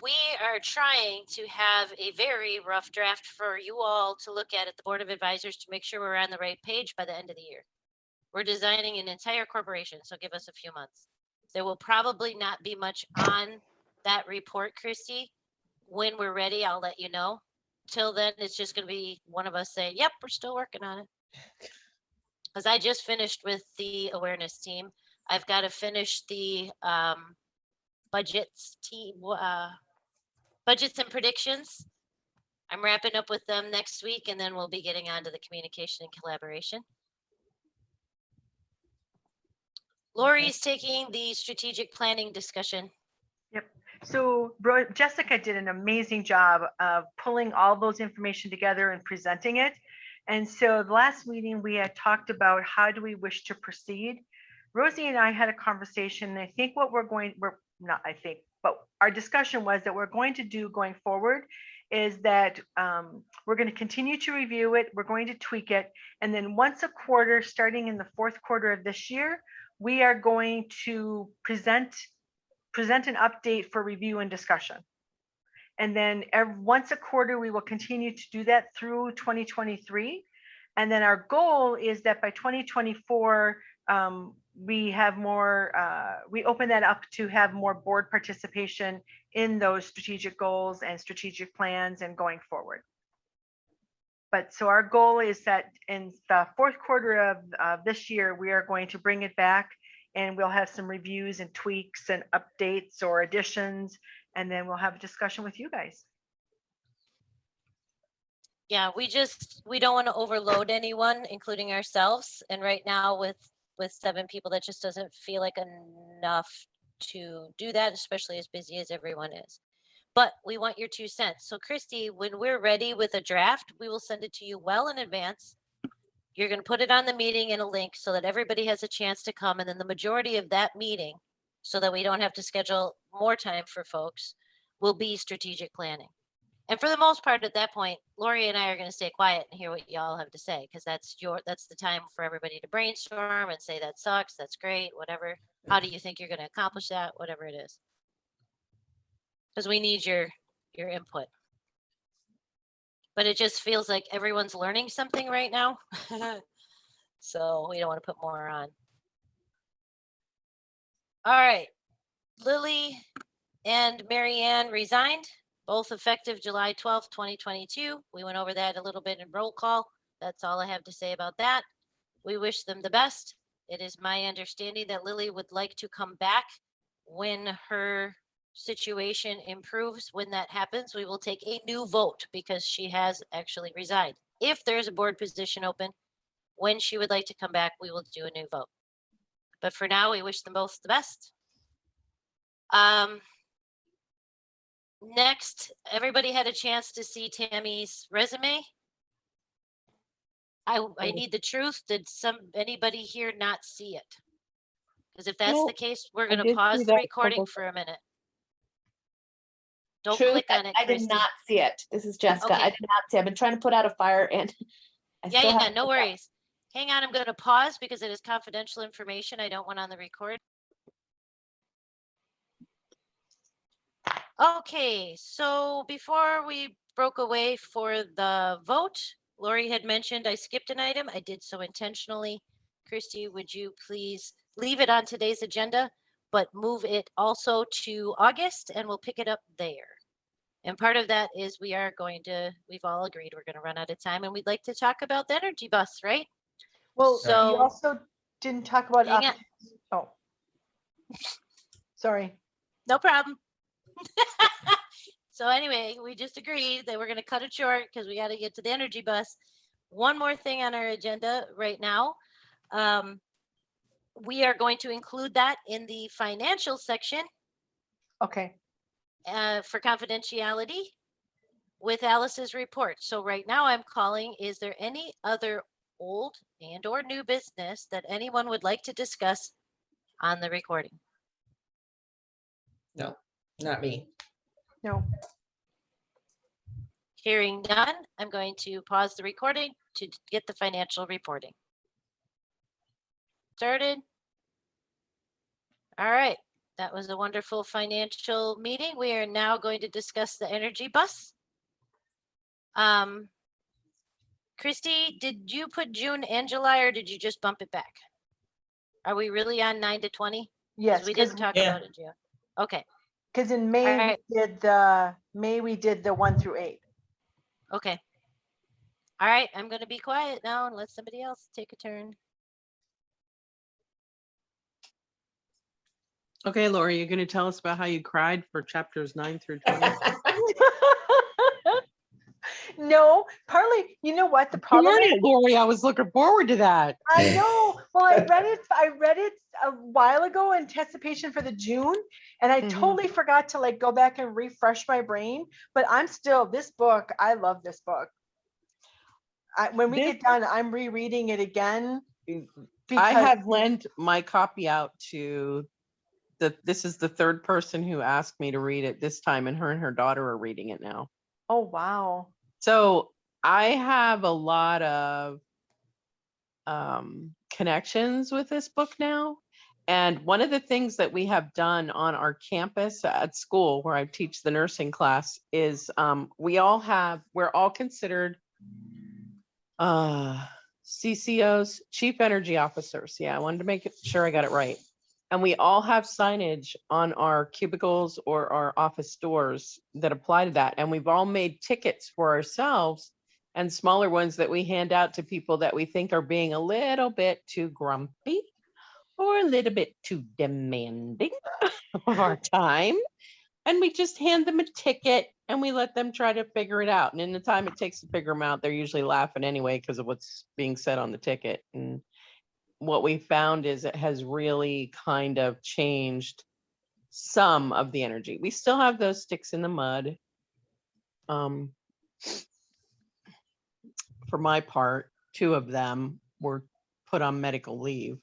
We are trying to have a very rough draft for you all to look at the Board of Advisors to make sure we're on the right page by the end of the year. We're designing an entire corporation, so give us a few months. There will probably not be much on that report, Christy. When we're ready, I'll let you know. Till then, it's just going to be one of us saying, yep, we're still working on it. Because I just finished with the awareness team. I've got to finish the budgets team, budgets and predictions. I'm wrapping up with them next week, and then we'll be getting on to the communication and collaboration. Lori's taking the strategic planning discussion. Yep. So Jessica did an amazing job of pulling all those information together and presenting it. And so the last meeting we had talked about how do we wish to proceed. Rosie and I had a conversation, and I think what but our discussion was that we're going to do going forward is that we're going to continue to review it, we're going to tweak it, and then once a quarter, starting in the fourth quarter of this year, we are going to present an update for review and discussion. And then once a quarter, we will continue to do that through 2023. And then our goal is that by 2024, we have more, we open that up to have more board participation in those strategic goals and strategic plans and going forward. But so our goal is that in the fourth quarter of this year, we are going to bring it back, and we'll have some reviews and tweaks and updates or additions, and then we'll have a discussion with you guys. Yeah, we don't want to overload anyone, including ourselves. And right now with 7 people, that just doesn't feel like enough to do that, especially as busy as everyone is. But we want your 2 cents. So Christy, when we're ready with a draft, we will send it to you well in advance. You're going to put it on the meeting in a link so that everybody has a chance to come. And then the majority of that meeting, so that we don't have to schedule more time for folks, will be strategic planning. And for the most part, at that point, Lori and I are going to stay quiet and hear what y'all have to say, because that's the time for everybody to brainstorm and say that sucks, that's great, whatever. How do you think you're going to accomplish that? Whatever it is. Because we need your input. But it just feels like everyone's learning something right now. So we don't want to put more on. All right. Lily and Marianne resigned, both effective July 12th, 2022. We went over that a little bit in roll call. That's all I have to say about that. We wish them the best. It is my understanding that Lily would like to come back when her situation improves. When that happens, we will take a new vote because she has actually resigned. If there's a board position open, when she would like to come back, we will do a new vote. But for now, we wish them both the best. Next, everybody had a chance to see Tammy's resume. I need the truth. Did anybody here not see it? Because if that's the case, we're going to pause the recording for a minute. Don't click on it, I did Christy. not see it. This is Jessica. Okay. I did not see. I've been trying to put out a fire, and Yeah, no worries. Hang on, I'm going to pause because it is confidential information. I don't want on the record. Okay, so before we broke away for the vote, Lori had mentioned I skipped an item. I did so intentionally. Christy, would you please leave it on today's agenda, but move it also to August, and we'll pick it up there. And part of that is we've all agreed we're going to run out of time, and we'd like to talk about the energy bus, right? Well, So we also didn't talk about. hang on. Oh, sorry. No problem. So anyway, we just agreed that we're going to cut it short because we got to get to the energy bus. one more thing on our agenda right now. We are going to include that in the financial section Okay. for confidentiality with Alice's report. So right now I'm calling, is there any other old and or new business that anyone would like to discuss on the recording? No, not me. No. Hearing none, I'm going to pause the recording to get the financial reporting started. All right, that was a wonderful financial meeting. We are now going to discuss the energy bus. Christy, did you put June and July, or did you just bump it back? Are we really on 9 to 20? Yes, We didn't talk Yeah. about it, June. Okay, because in May Alright. we did the 1 through 8. okay. All right, I'm going to be quiet now and let somebody else take a turn. Okay, Lori, you're going to tell us about how you cried for chapters 9 through 20. No, partly, you know what the problem Darn is? it, Lori, I was looking forward to that. I know. Well, I read it a while ago in anticipation for the June, and I Mhm. totally forgot to like go back and refresh my brain. But I'm still this book. I love this book. When we This- get done, I'm rereading it again. I Because had lent my copy out to this is the third person who asked me to read it this time, and her daughter are reading it now. oh wow. So I have a lot of connections with this book now. And one of the things that we have done on our campus at school where I teach the nursing class is we're all considered CCOs, Chief Energy Officers. Yeah, I wanted to make sure I got it right. And we all have signage on our cubicles or our office doors that apply to that. And we've all made tickets for ourselves and smaller ones that we hand out to people that we think are being a little bit too grumpy or a little bit too demanding of our time. And we just hand them a ticket and we let them try to figure it out. And in the time it takes to figure them out, they're usually laughing anyway because of what's being said on the ticket. And what we found is it has really kind of changed some of the energy. We still have those sticks in the mud. For my part, 2 of them were put on medical leave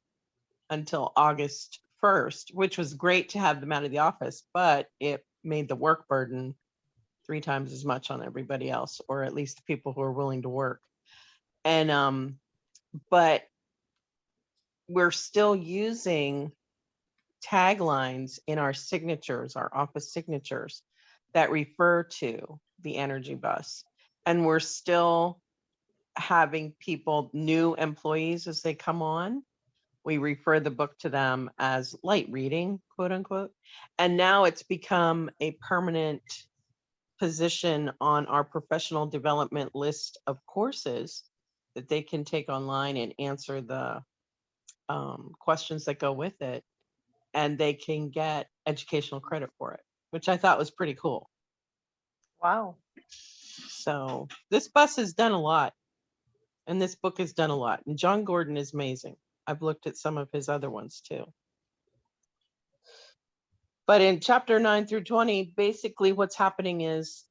until August 1st, which was great to have them out of the office, but it made the work burden 3 times as much on everybody else, or at least the people who are willing to work. And but we're still using taglines in our signatures, our office signatures, that refer to the energy bus. And we're still having people, new employees, as they come on, we refer the book to them as light reading, quote unquote. And now it's become a permanent position on our professional development list of courses that they can take online and answer the questions that go with it. And they can get educational credit for it, which I thought was pretty cool. Wow. So this bus has done a lot. And this book has done a lot. And John Gordon is amazing. I've looked at some of his other ones too. But in chapter 9 through 20, basically what's happening is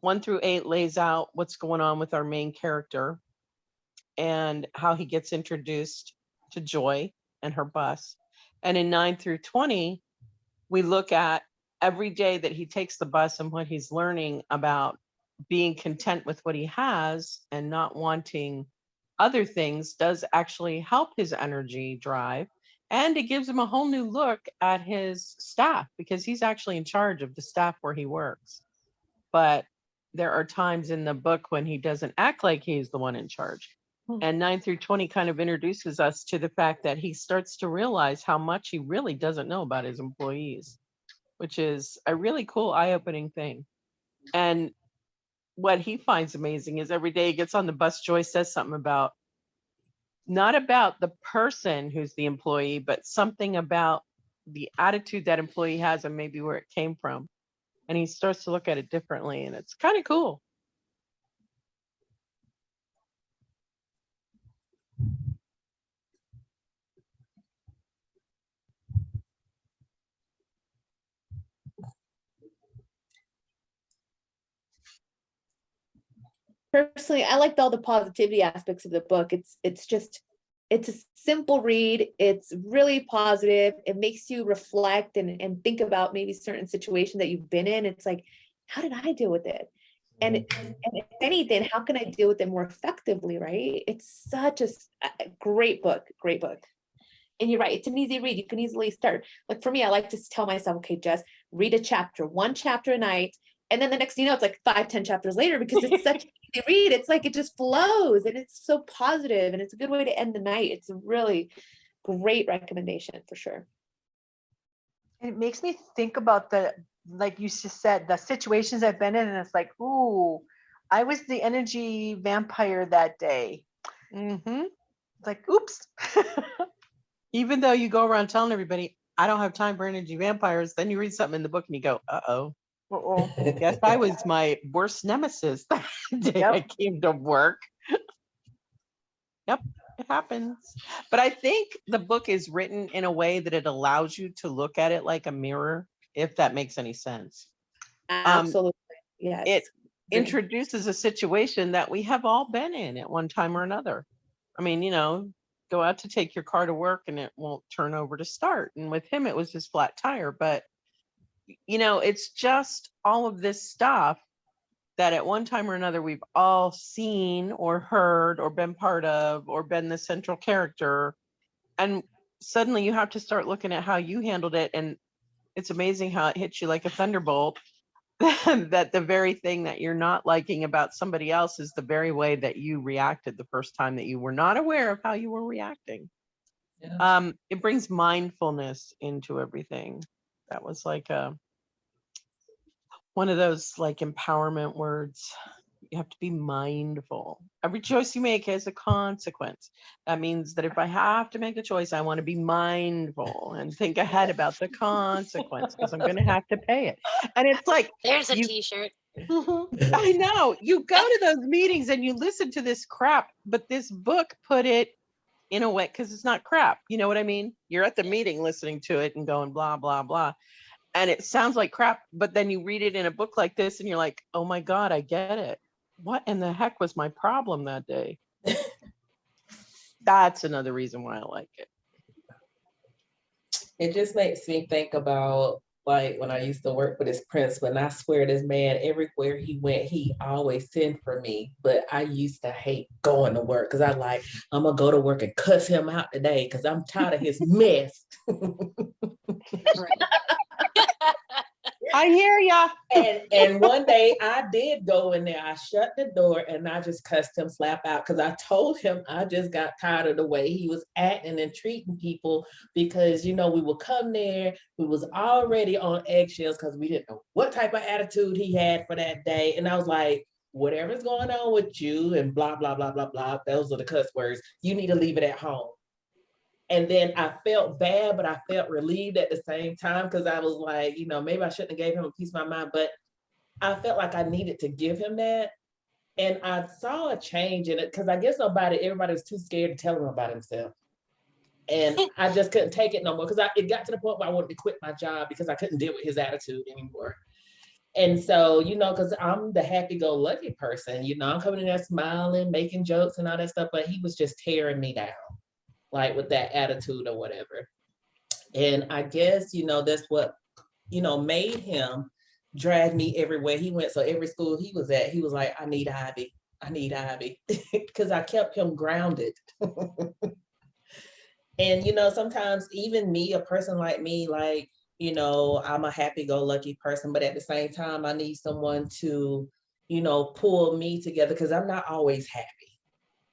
1 through 8 lays out what's going on with our main character and how he gets introduced to Joy and her bus. And in 9 through 20, we look at every day that he takes the bus and what he's learning about being content with what he has and not wanting other things does actually help his energy drive. And it gives him a whole new look at his staff because he's actually in charge of the staff where he works. But there are times in the book when he doesn't act like he's the one in charge. And 9 through 20 kind of introduces us to the fact that he starts to realize how much he really doesn't know about his employees, which is a really cool eye-opening thing. And what he finds amazing is every day he gets on the bus, Joy says something about, not about the person who's the employee, but something about the attitude that employee has and maybe where it came from. And he starts to look at it differently, and it's kind of cool. personally, I liked all the positivity aspects of the book. It's a simple read. It's really positive. It makes you reflect and think about maybe certain situations that you've been in. It's like, how did I deal with it? And if anything, how can I deal with it more effectively, right? It's such a great book, great book. And you're right, it's an easy read. You can easily start. Like for me, I like to tell myself, okay, Jess, read a chapter, one chapter a night. And then the next thing you know, it's like 5-10 chapters later because it's such an easy read. It's like it just flows and it's so positive and it's a good way to end the night. It's a really great recommendation for sure. And it makes me think about like you just said, the situations I've been in, and it's like, ooh, I was the energy vampire that day. Mm-hmm. It's like, oops. Even though you go around telling everybody, I don't have time for energy vampires, then you read something in the book and you go, uh-oh. Uh-oh. Guess I was my worst nemesis that day Yep. I came to work. Yep, it happens. But I think the book is written in a way that it allows you to look at it like a mirror, if that makes any sense. Absolutely. Yes. It introduces a situation that we have all been in at one time or another. I mean, go out to take your car to work and it won't turn over to start. And with him, it was his flat tire. But, it's just all of this stuff that at one time or another we've all seen or heard or been part of or been the central character. And suddenly you have to start looking at how you handled it. And it's amazing how it hits you like a thunderbolt that the very thing that you're not liking about somebody else is the very way that you reacted the first time that you were not aware of how you were reacting. Yeah. It brings mindfulness into everything. That was like one of those like empowerment words. You have to be mindful. Every choice you make has a consequence. That means that if I have to make a choice, I want to be mindful and think ahead about the consequence because I'm going to have to pay it. And it's like, There's a you, t-shirt. I know, you go to those meetings and you listen to this crap, but this book put it in a way, because it's not crap. You know what I mean? You're at the meeting listening to it and going blah, blah, blah. And it sounds like crap, but then you read it in a book like this and you're like, oh my God, I get it. What in the heck was my problem that day? That's another reason why I like it. It just makes me think about like when I used to work for this principal, and I swear this man, everywhere he went, he always sent for me. But I used to hate going to work because I'm gonna go to work and cuss him out today because I'm tired of his mess. I hear ya. And one day I did go in there. I shut the door and I just cussed him slap out because I told him I just got tired of the way he was acting and treating people because, we would come there. We was already on eggshells because we didn't know what type of attitude he had for that day. And I was like, whatever's going on with you and blah, blah, blah, blah, blah. Those are the cuss words. You need to leave it at home. And then I felt bad, but I felt relieved at the same time because I was like, maybe I shouldn't have gave him a piece of my mind, but I felt like I needed to give him that. And I saw a change in it because I guess everybody was too scared to tell him about himself. And I just couldn't take it no more because it got to the point where I wanted to quit my job because I couldn't deal with his attitude anymore. And so, because I'm the happy-go-lucky person, I'm coming in there smiling, making jokes and all that stuff, but he was just tearing me down. Like with that attitude or whatever. And I guess, that's what, made him drag me everywhere he went. So every school he was at, he was like, I need Ivy. Because I kept him grounded. And, sometimes even me, a person like me, like, I'm a happy-go-lucky person, but at the same time, I need someone to, pull me together because I'm not always happy.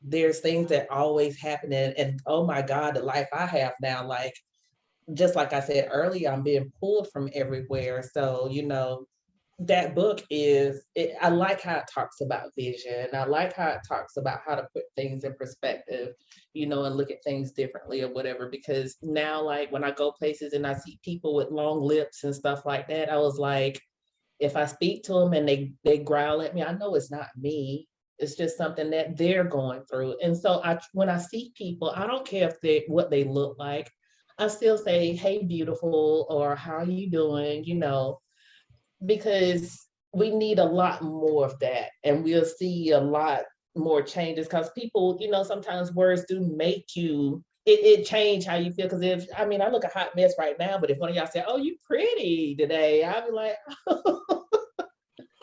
There's things that always happen and oh my God, the life I have now, like, just like I said earlier, I'm being pulled from everywhere. So, that book I like how it talks about vision. I like how it talks about how to put things in perspective, and look at things differently or whatever. Because now, like when I go places and I see people with long lips and stuff like that, I was like, if I speak to them and they growl at me, I know it's not me. It's just something that they're going through. And so when I see people, I don't care if what they look like. I still say, hey, beautiful, or how are you doing? Because we need a lot more of that, and we'll see a lot more changes because people, sometimes words do make you it change how you feel. Because if I mean, I look a hot mess right now, but if one of y'all say, "Oh, you pretty today," I'll be like,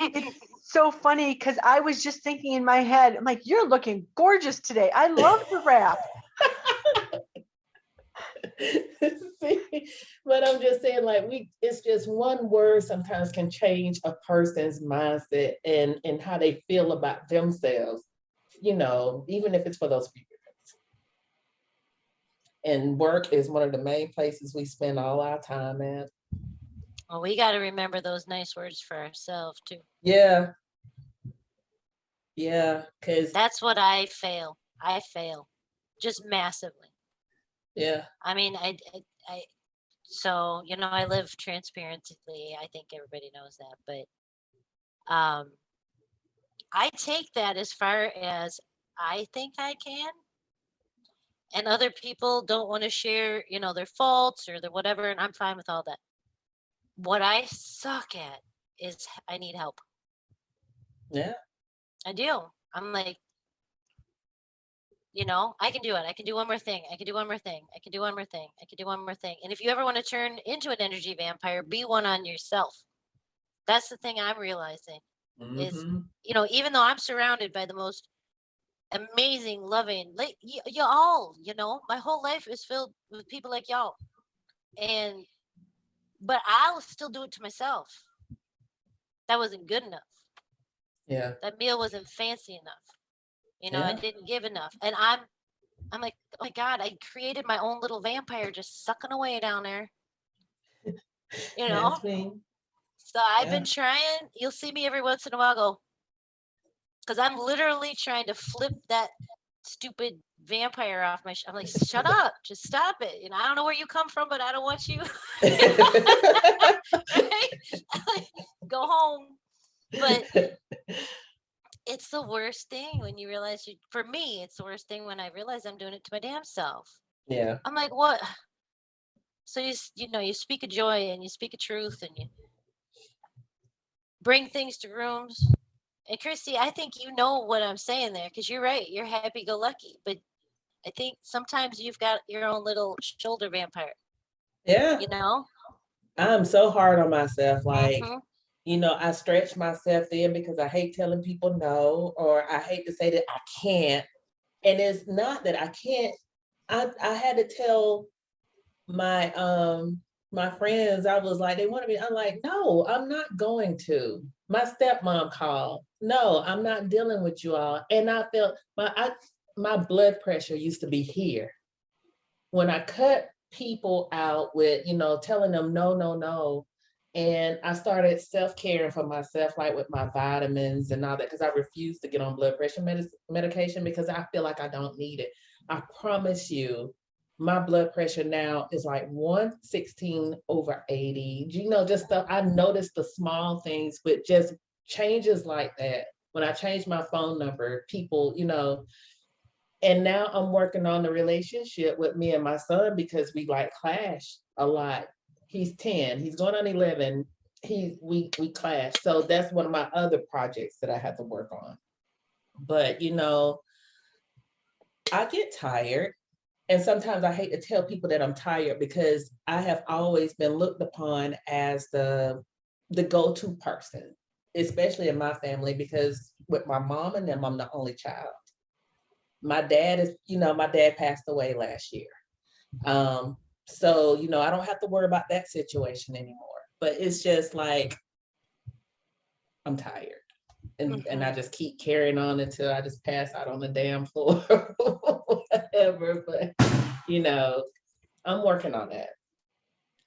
It's so funny because I was just thinking in my head, I'm like, you're looking gorgeous today. I love the wrap. See, but I'm just saying, like, it's just one word sometimes can change a person's mindset and how they feel about themselves, even if it's for those few minutes. And work is one of the main places we spend all our time at. Well, we got to remember those nice words for ourselves too. Yeah. Yeah, because That's what I fail just massively. yeah. I mean, so, I live transparently. I think everybody knows that, but I take that as far as I think I can, and other people don't want to share, their faults or their whatever, and I'm fine with all that. What I suck at is I need help. Yeah. I do. I'm like, I can do it. I can do one more thing. I can do one more thing. I can do one more thing. I can do one more thing. And if you ever want to turn into an energy vampire, be one on yourself. That's the thing I'm realizing is, even though I'm surrounded by the most amazing, loving, like y'all, my whole life is filled with people like y'all. But I'll still do it to myself. That wasn't good enough. Yeah. That meal wasn't fancy enough. Yeah. I didn't give enough. And I'm like, oh my God, I created my own little vampire just sucking away down there. That's me. So I've been trying. You'll see me every once in a while go, because I'm literally trying to flip that stupid vampire off my. I'm like, shut up, just stop it. I don't know where you come from, but I don't want you. Go home. But it's the worst thing when you realize for me, it's the worst thing when I realize I'm doing it to my damn self. Yeah. I'm like, what? So you speak a joy and you speak a truth and you bring things to rooms. And Christy, I think you know what I'm saying there, because you're right. You're happy-go-lucky, but I think sometimes you've got your own little shoulder vampire. Yeah. I'm so hard on myself. Like, I stretch myself thin because I hate telling people no, or I hate to say that I can't. And it's not that I can't. I had to tell my my friends, I was like, they wanted me. I'm like, no, I'm not going to. My stepmom called. No, I'm not dealing with you all. And I felt my blood pressure used to be here. When I cut people out with, telling them no, no, no. And I started self-caring for myself, like with my vitamins and all that, because I refuse to get on blood pressure medication because I feel like I don't need it. I promise you, my blood pressure now is like 116/80. Just stuff. I noticed the small things, but just changes like that. When I changed my phone number, people, and now I'm working on the relationship with me and my son because we like clash a lot. He's 10, he's going on 11. We clash. So that's one of my other projects that I have to work on. But I get tired. And sometimes I hate to tell people that I'm tired because I have always been looked upon as the go-to person, especially in my family, because with my mom and them, I'm the only child. My dad passed away last year. So, I don't have to worry about that situation anymore. But it's just like, I'm tired. And I just keep carrying on until I just pass out on the damn floor. Whatever. But, I'm working on that.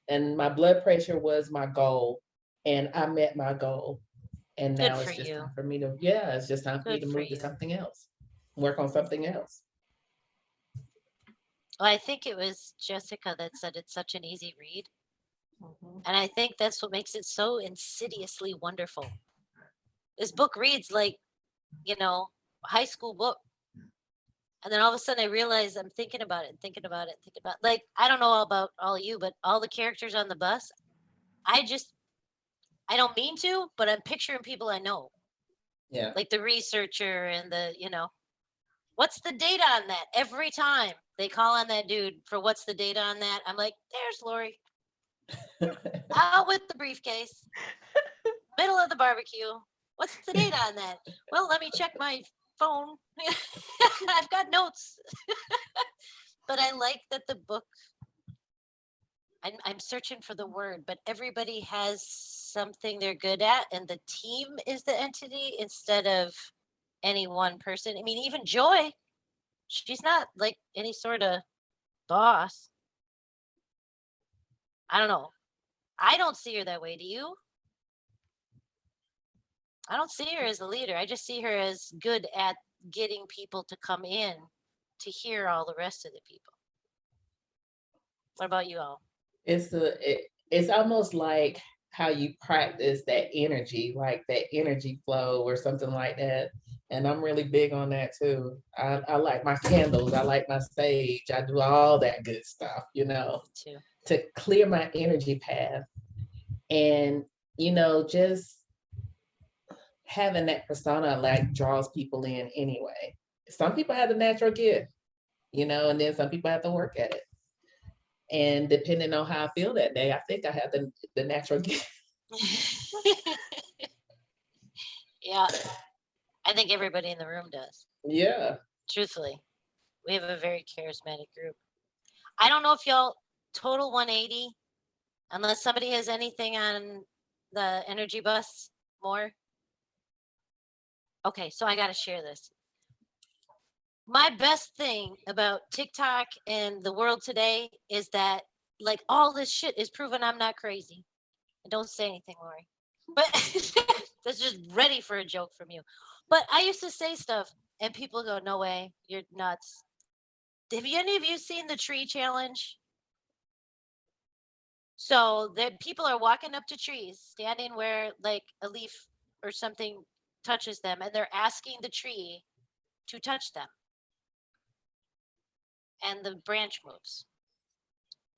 And my blood pressure was my goal. And I met my goal. And now it's just time for me to, it's just time for me to move to something else. Work on something else. Well, I think it was Jessica that said it's such an easy read. And I think that's what makes it so insidiously wonderful. This book reads like, high school book. And then all of a sudden I realize I'm thinking about it, like, I don't know about all of you, but all the characters on the bus, I I don't mean to, but I'm picturing people I know, Yeah. like the researcher and the, what's the data on that? Every time they call on that dude for what's the data on that, I'm like, there's Lori out with the briefcase, middle of the barbecue. What's the data on that? Well, let me check my phone. I've got notes. But I like that the book, I'm searching for the word, but everybody has something they're good at, and the team is the entity instead of any one person. I mean, even Joy, she's not like any sort of boss. I don't know. I don't see her that way. Do you? I don't see her as a leader. I just see her as good at getting people to come in to hear all the rest of the people. What about you all? It's almost like how you practice that energy, like that energy flow or something like that. And I'm really big on that too. I like my candles, I like my sage, I do all that good stuff, Too. to clear my energy path. And, just having that persona like draws people in anyway. Some people have the natural gift, and then some people have to work at it. And depending on how I feel that day, I think I have the natural gift. Yeah, I think everybody in the room does. Yeah. Truthfully, we have a very charismatic group. I don't know if y'all total 180, unless somebody has anything on the energy bus more. Okay, so I got to share this. My best thing about TikTok and the world today is that like all this shit is proven I'm not crazy. And don't say anything, Lori. But that's just ready for a joke from you. But I used to say stuff and people go, no way, you're nuts. Have any of you seen the tree challenge? So that people are walking up to trees, standing where like a leaf or something touches them, and they're asking the tree to touch them. And the branch moves.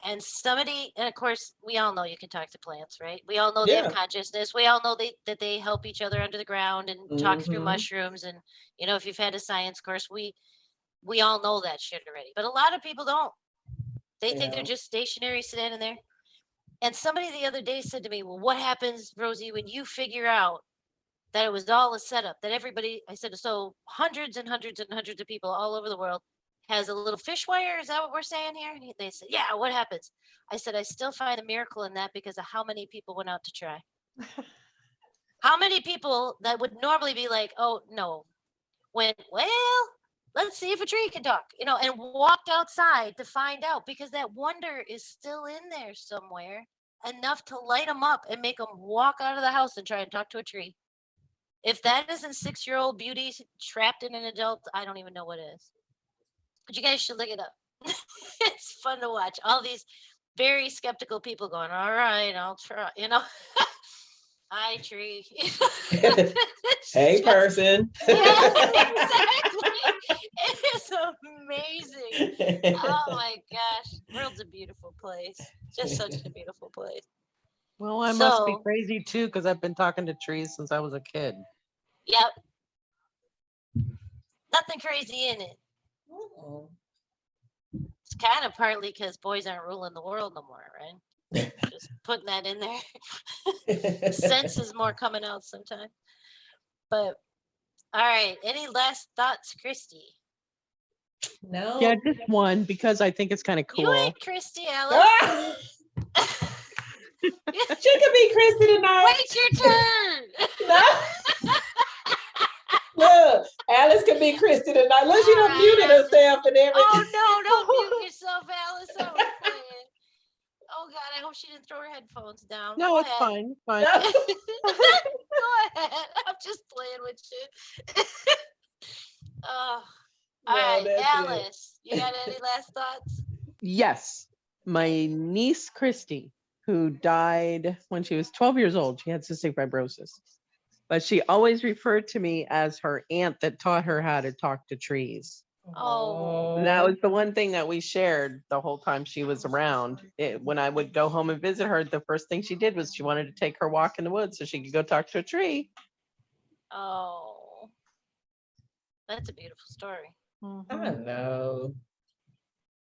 And somebody, and of course, we all know you can talk to plants, right? We all know they have Yeah. consciousness. We all know that they help each other under the ground and talk through Mhm. mushrooms. And if you've had a science course, we all know that shit already. But a lot of people don't. They think they're Yeah. just stationary, standing there. And somebody the other day said to me, "Well, what happens, Rosie, when you figure out that it was all a setup? That everybody," I said, "So hundreds and hundreds and hundreds of people all over the world has a little fish wire. Is that what we're saying here?" And they said, "Yeah, what happens?" I said, "I still find a miracle in that because of how many people went out to try. How many people that would normally be like, oh, no, went, well, let's see if a tree can talk, and walked outside to find out because that wonder is still in there somewhere enough to light them up and make them walk out of the house and try and talk to a tree. If that isn't 6-year-old beauty trapped in an adult, I don't even know what is. But you guys should look it up. It's fun to watch. All these very skeptical people going, all right, I'll try, Hi, tree. It's Hey, just- person. Yeah, exactly. It is amazing. Oh my gosh. World's a beautiful place. Just such a beautiful place. Well, I must be So- crazy too, because I've been talking to trees since I was a kid. Yep. Nothing crazy in it. Oh. It's kind of partly because boys aren't ruling the world no more, right? Just putting that in there. Sense is more coming out sometimes. But all right. Any last thoughts, Christy? No. Yeah, just one because I think it's kind of You cool. ain't Christy, Alice. Ah! She could be Christy tonight. Wait your turn. No. Look, Alice could be Christy tonight. Look, she All done right, muted I just- herself and everything. Oh no, don't mute yourself, Alice. I was playing. Oh God, I hope she didn't throw her headphones down. No, Go it's ahead. fine. Fine. No. Go ahead. I'm just playing with you. Oh, all No, right, that's it. Alice. You got any last thoughts? Yes, my niece Christy, who died when she was 12 years old, she had cystic fibrosis, but she always referred to me as her aunt that taught her how to talk to trees. Oh. And that was the one thing that we shared the whole time she was around. When I would go home and visit her, the first thing she did was she wanted to take her walk in the woods so she could go talk to a tree. Oh. That's a beautiful story. I know.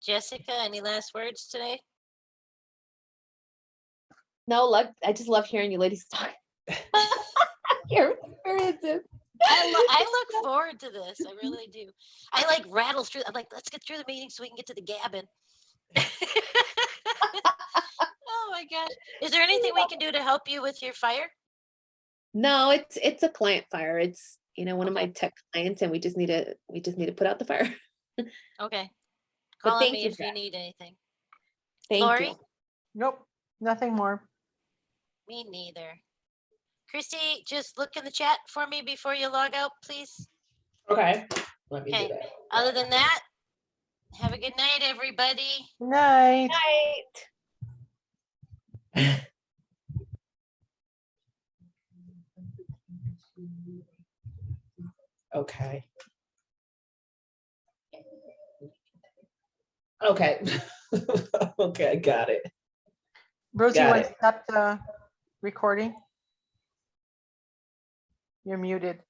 Jessica, any last words today? No, like I just love hearing you ladies talk. Your experiences. I look forward to this. I really do. I like rattle through. I'm like, let's get through the meeting so we can get to the gabbing. Oh my gosh. Is there anything we can do to help you with your fire? No, it's a client fire. It's one of my tech clients, and we just need to put out the fire. Okay. But Call on thank me you, if you Kat. need anything. Thank Lori? you. Nope, nothing more. Me neither. Christy, just look in the chat for me before you log out, please. Okay. Let me do Okay. that. Other than that, have a good night, everybody. Good night. Night. Okay. Okay. Okay, got it. Rosie, Got want it. to stop the recording? You're muted.